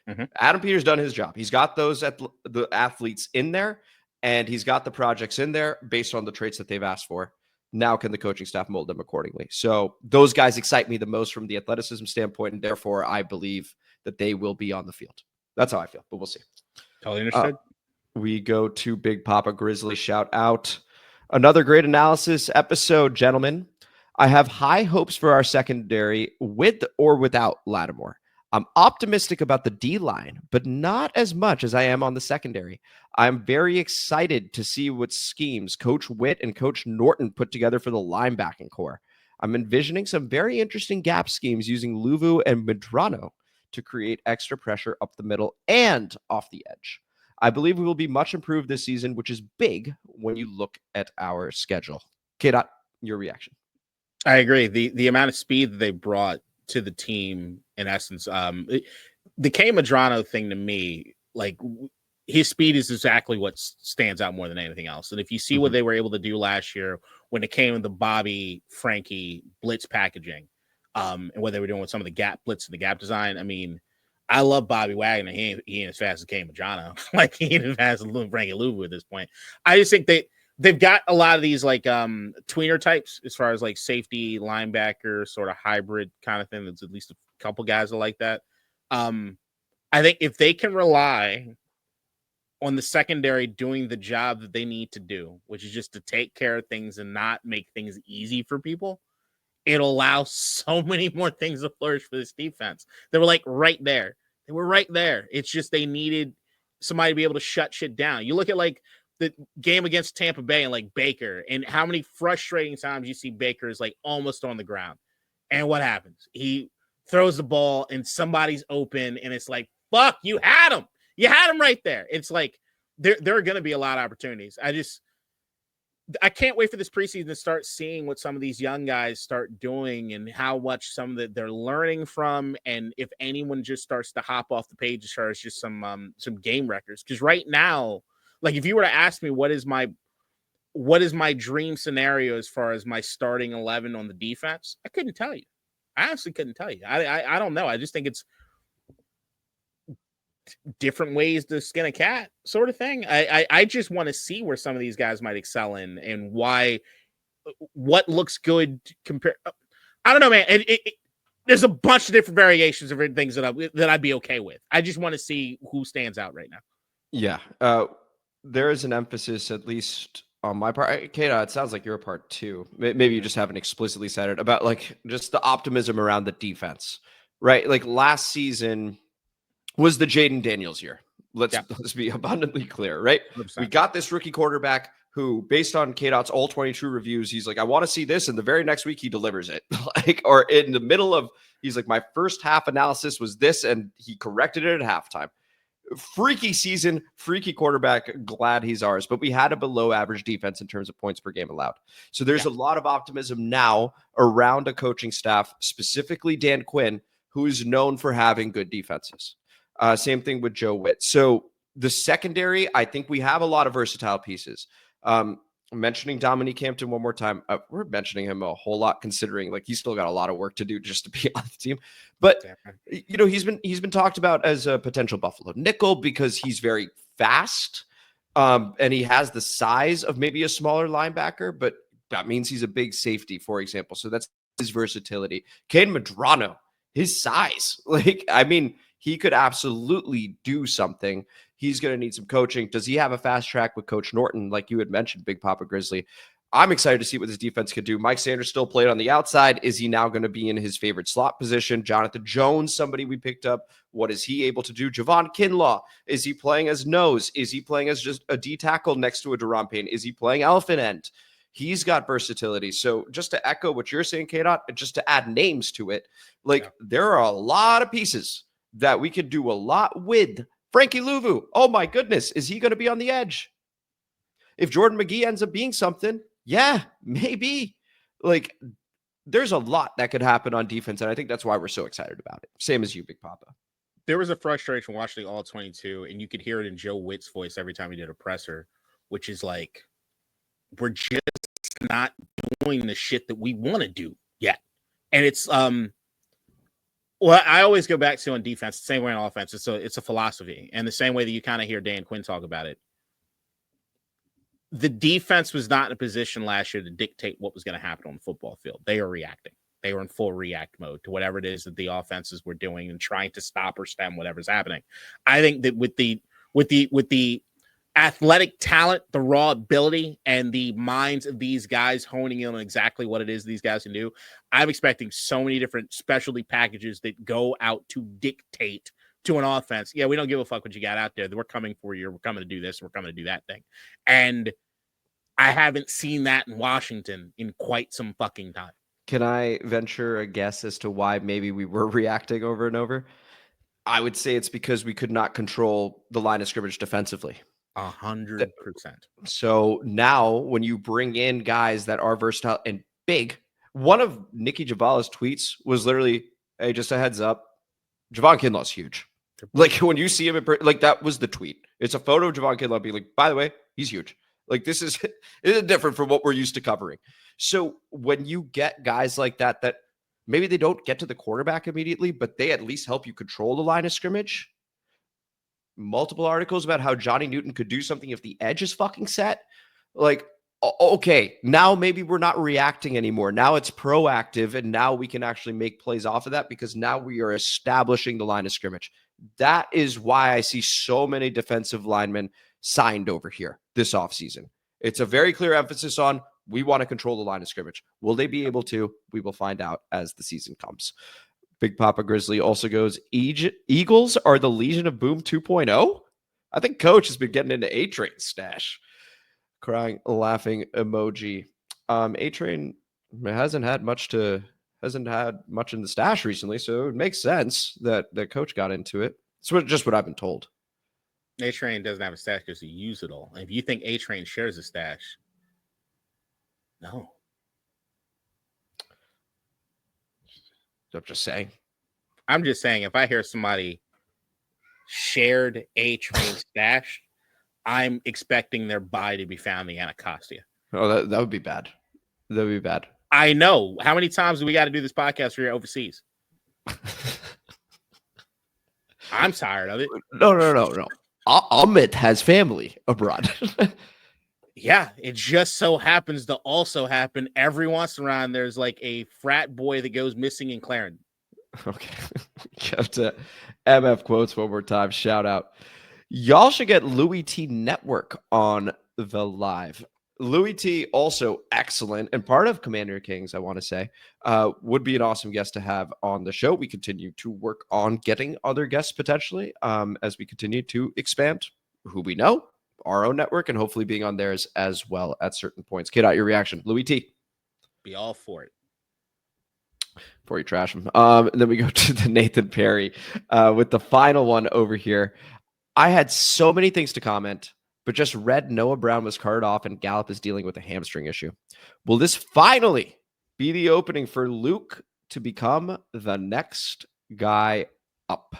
Mm-hmm. Adam Peters done his job. He's got the athletes in there, and he's got the projects in there based on the traits that they've asked for. Now can the coaching staff mold them accordingly? So those guys excite me the most from the athleticism standpoint, and therefore I believe that they will be on the field. That's how I feel, but we'll see. Totally understood. we go to Big Papa Grizzly. Shout out. Another great analysis episode, gentlemen. I have high hopes for our secondary with or without Lattimore. I'm optimistic about the D-line, but not as much as I am on the secondary. I'm very excited to see what schemes Coach Witt and Coach Norton put together for the linebacking core. I'm envisioning some very interesting gap schemes using Luvu and Medrano to create extra pressure up the middle and off the edge. I believe we will be much improved this season, which is big when you look at our schedule. K-Dot, your reaction. I agree. The amount of speed that they brought to the team, in essence, the K Medrano thing to me, like his speed is exactly what stands out more than anything else. And if you see what they were able to do last year when it came to the Bobby Frankie blitz packaging, and what they were doing with some of the gap blitz and the gap design, I mean, I love Bobby Wagner. He ain't as fast as K Medrano. Like he ain't as fast as Frankie Louvu at this point. I just think they've got a lot of these like tweener types as far as like safety, linebacker, sort of hybrid kind of thing. There's at least a couple guys that like that. I think if they can rely on the secondary doing the job that they need to do, which is just to take care of things and not make things easy for people, it'll allow so many more things to flourish for this defense. They were like right there. They were right there. It's just they needed somebody to be able to shut shit down. You look at like the game against Tampa Bay and like Baker and how many frustrating times you see Baker is like almost on the ground. And what happens? He throws the ball and somebody's open and it's like, fuck, you had him. You had him right there. It's like there are going to be a lot of opportunities. I can't wait for this preseason to start seeing what some of these young guys start doing and how much some of that they're learning from. And if anyone just starts to hop off the page as far as just some game records, because right now, like if you were to ask me what is my dream scenario as far as my starting 11 on the defense, I couldn't tell you. I honestly couldn't tell you. I don't know. I just think it's different ways to skin a cat sort of thing. I just want to see where some of these guys might excel in and what looks good compared. I don't know, man. There's a bunch of different variations of things that I'd be okay with. I just want to see who stands out right now. Yeah. There is an emphasis, at least on my part. Kata, it sounds like your part too. Maybe you just haven't explicitly said it about like just the optimism around the defense, right? Like last season was the Jaden Daniels year. Let's be abundantly clear, right? 100%. We got this rookie quarterback who, based on K-Dot's all 22 reviews, he's like, I want to see this. And the very next week he delivers it. Like, or in the middle of, he's like, my first half analysis was this, and he corrected it at halftime. Freaky season, freaky quarterback. Glad he's ours. But we had a below average defense in terms of points per game allowed. So there's a lot of optimism now around a coaching staff, specifically Dan Quinn, who is known for having good defenses. Same thing with Joe Witt. So the secondary, I think we have a lot of versatile pieces. Mentioning Dominique Hampton one more time. We're mentioning him a whole lot, considering like he's still got a lot of work to do just to be on the team. But you know, he's been talked about as a potential Buffalo nickel because he's very fast, and he has the size of maybe a smaller linebacker. But that means he's a big safety, for example. So that's his versatility. Kane Medrano, his size, like I mean. He could absolutely do something. He's going to need some coaching. Does he have a fast track with Coach Norton, like you had mentioned, Big Papa Grizzly? I'm excited to see what this defense could do. Mike Sanders still played on the outside. Is he now going to be in his favorite slot position? Jonathan Jones, somebody we picked up. What is he able to do? Javon Kinlaw, is he playing as nose? Is he playing as just a D tackle next to a Deron Payne? Is he playing elephant end? He's got versatility. So just to echo what you're saying, K-Dot, just to add names to it, like there are a lot of pieces that we could do a lot with. Frankie Louvu, oh my goodness, is he going to be on the edge? If Jordan Magee ends up being something, yeah, maybe. Like, there's a lot that could happen on defense, and I think that's why we're so excited about it. Same as you, Big Papa. There was a frustration watching all 22, and you could hear it in Joe Witt's voice every time he did a presser, which is like, we're just not doing the shit that we want to do yet. And it's well, I always go back to on defense, the same way on offense. It's a philosophy. And the same way that you kind of hear Dan Quinn talk about it. The defense was not in a position last year to dictate what was going to happen on the football field. They are reacting. They were in full react mode to whatever it is that the offenses were doing and trying to stop or stem whatever's happening. I think that with the athletic talent, the raw ability, and the minds of these guys honing in on exactly what it is these guys can do. I'm expecting so many different specialty packages that go out to dictate to an offense. Yeah, we don't give a fuck what you got out there. We're coming for you. We're coming to do this. We're coming to do that thing. And I haven't seen that in Washington in quite some fucking time. Can I venture a guess as to why maybe we were reacting over and over? I would say it's because we could not control the line of scrimmage defensively. 100%. So now when you bring in guys that are versatile and big, one of Nikki Jabala's tweets was literally, hey, just a heads up, Javon Kinlaw's huge. Like when you see him, like that was the tweet. It's a photo of Javon Kinlaw being like, by the way, he's huge. Like this is different from what we're used to covering. So when you get guys like that, that maybe they don't get to the quarterback immediately, but they at least help you control the line of scrimmage. Multiple articles about how Johnny Newton could do something if the edge is fucking set. Like, okay, now maybe we're not reacting anymore. Now it's proactive, and now we can actually make plays off of that because now we are establishing the line of scrimmage. That is why I see so many defensive linemen signed over here this offseason. It's a very clear emphasis on we want to control the line of scrimmage. Will they be able to? We will find out as the season comes. Big Papa Grizzly also goes, Eagles are the Legion of Boom 2.0? I think Coach has been getting into A-Train stash. Crying, laughing emoji. A-Train hasn't had much in the stash recently, so it makes sense that Coach got into it. It's just what I've been told. A-Train doesn't have a stash because he used it all. If you think A-Train shares a stash, no. I'm just saying. I'm just saying, if I hear somebody shared A-Train stash, I'm expecting their body to be found in the Anacostia. Oh, that would be bad. That would be bad. I know. How many times do we got to do this podcast for your overseas? I'm tired of it. No. Amit has family abroad. Yeah, it just so happens to also happen every once in a while. There's like a frat boy that goes missing in Clarendon. Okay. Kept to MF quotes one more time. Shout out. Y'all should get Louis T Network on the live. Louis T also excellent and part of Commander Kings, I want to say, would be an awesome guest to have on the show. We continue to work on getting other guests potentially as we continue to expand who we know, our own network, and hopefully being on theirs as well at certain points. Kid out your reaction. Louis T. Be all for it. Before you trash him. And then we go to the Nathan Perry with the final one over here. I had so many things to comment, but just read Noah Brown was carted off and Gallup is dealing with a hamstring issue. Will this finally be the opening for Luke to become the next guy up?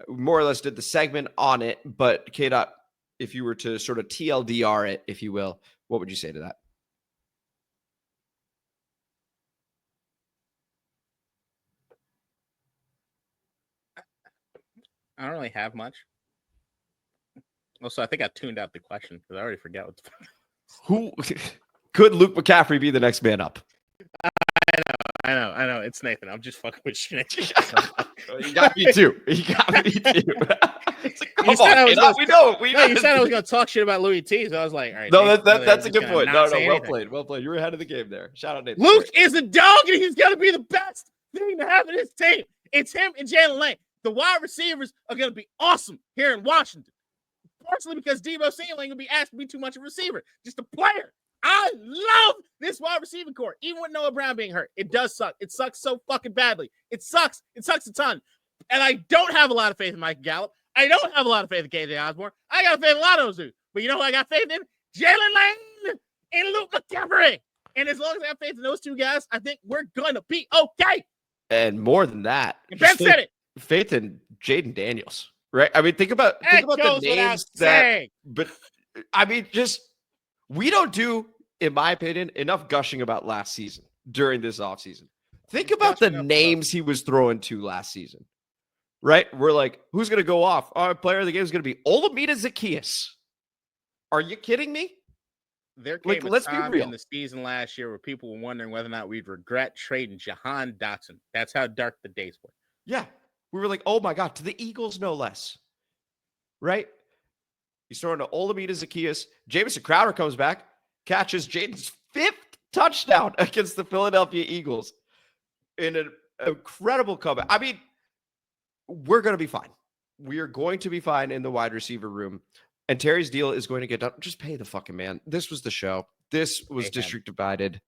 More or less did the segment on it, but K-Dot, if you were to sort of TLDR it, if you will, what would you say to that? I don't really have much. Also, I think I tuned out the question because I already forgot what the fuck. Who could Luke McCaffrey be the next man up? I know. It's Nathan. I'm just fucking with you. You got me too. You said I was going to talk shit about Louis T. So I was like, all right. No, that's a good point. No, well played. You were ahead of the game there. Shout out Nathan. Luke is a dog, and he's going to be the best thing to have in his team. It's him and Jalen Lane. The wide receivers are going to be awesome here in Washington. Partially because Deebo Samuel ain't going to be asked to be too much of a receiver. Just a player. I love this wide receiving core. Even with Noah Brown being hurt, it does suck. It sucks so fucking badly. It sucks. It sucks a ton. And I don't have a lot of faith in Mike Gallup. I don't have a lot of faith in KJ Osborne. I got faith in a lot of those dudes. But you know who I got faith in? Jalen Lane and Luke McCaffrey. And as long as I have faith in those two guys, I think we're going to be okay. And more than that, and Ben said it. Faith in Jaden Daniels, right? I mean, think about the names that. But I mean, just we don't do, in my opinion, enough gushing about last season during this offseason. Think about the names he was throwing to last season, right? We're like, who's going to go off? Our player of the game is going to be Olamide Zacchaeus. Are you kidding me? There came a time in the season last year where people were wondering whether or not we'd regret trading Jahan Dotson. That's how dark the days were. Yeah. We were like, oh my God, to the Eagles, no less. Right? He's throwing to Olamide Zacchaeus. Jamison Crowder comes back, catches Jaden's 5th touchdown against the Philadelphia Eagles in an incredible comeback. I mean, we're going to be fine. We are going to be fine in the wide receiver room. And Terry's deal is going to get done. Just pay the fucking man. This was the show. This was District Divided,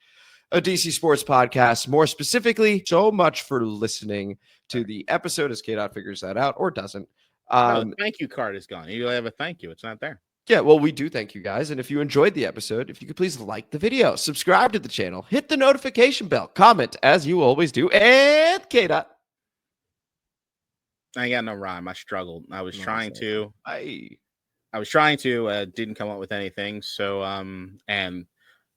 a DC Sports podcast. More specifically, so much for listening to the episode as K-Dot figures that out or doesn't. Thank you card is gone. You have a thank you. It's not there. Yeah, well, we do thank you guys. And if you enjoyed the episode, if you could please like the video, subscribe to the channel, hit the notification bell, comment as you always do, and K-Dot. I got no rhyme. I struggled. I was trying to. Didn't come up with anything. So, and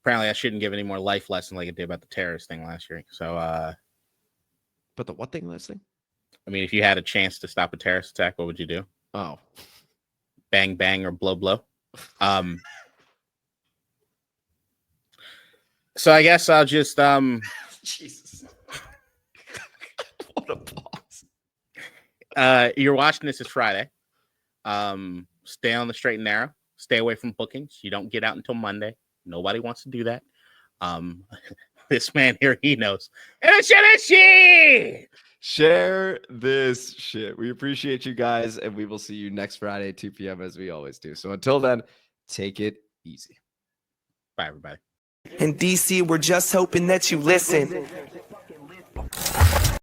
apparently I shouldn't give any more life lesson like I did about the terrorist thing last year. So, but the what thing last thing? I mean, if you had a chance to stop a terrorist attack, what would you do? Oh, bang, bang, or blow, blow. So I guess I'll just, Jesus. What a pause. You're watching this is Friday. Stay on the straight and narrow. Stay away from bookings. You don't get out until Monday. Nobody wants to do that. This man here, he knows. And share this shit. Share this shit. We appreciate you guys, and we will see you next Friday, 2 p.m. as we always do. So until then, take it easy. Bye, everybody. In DC, we're just hoping that you listen.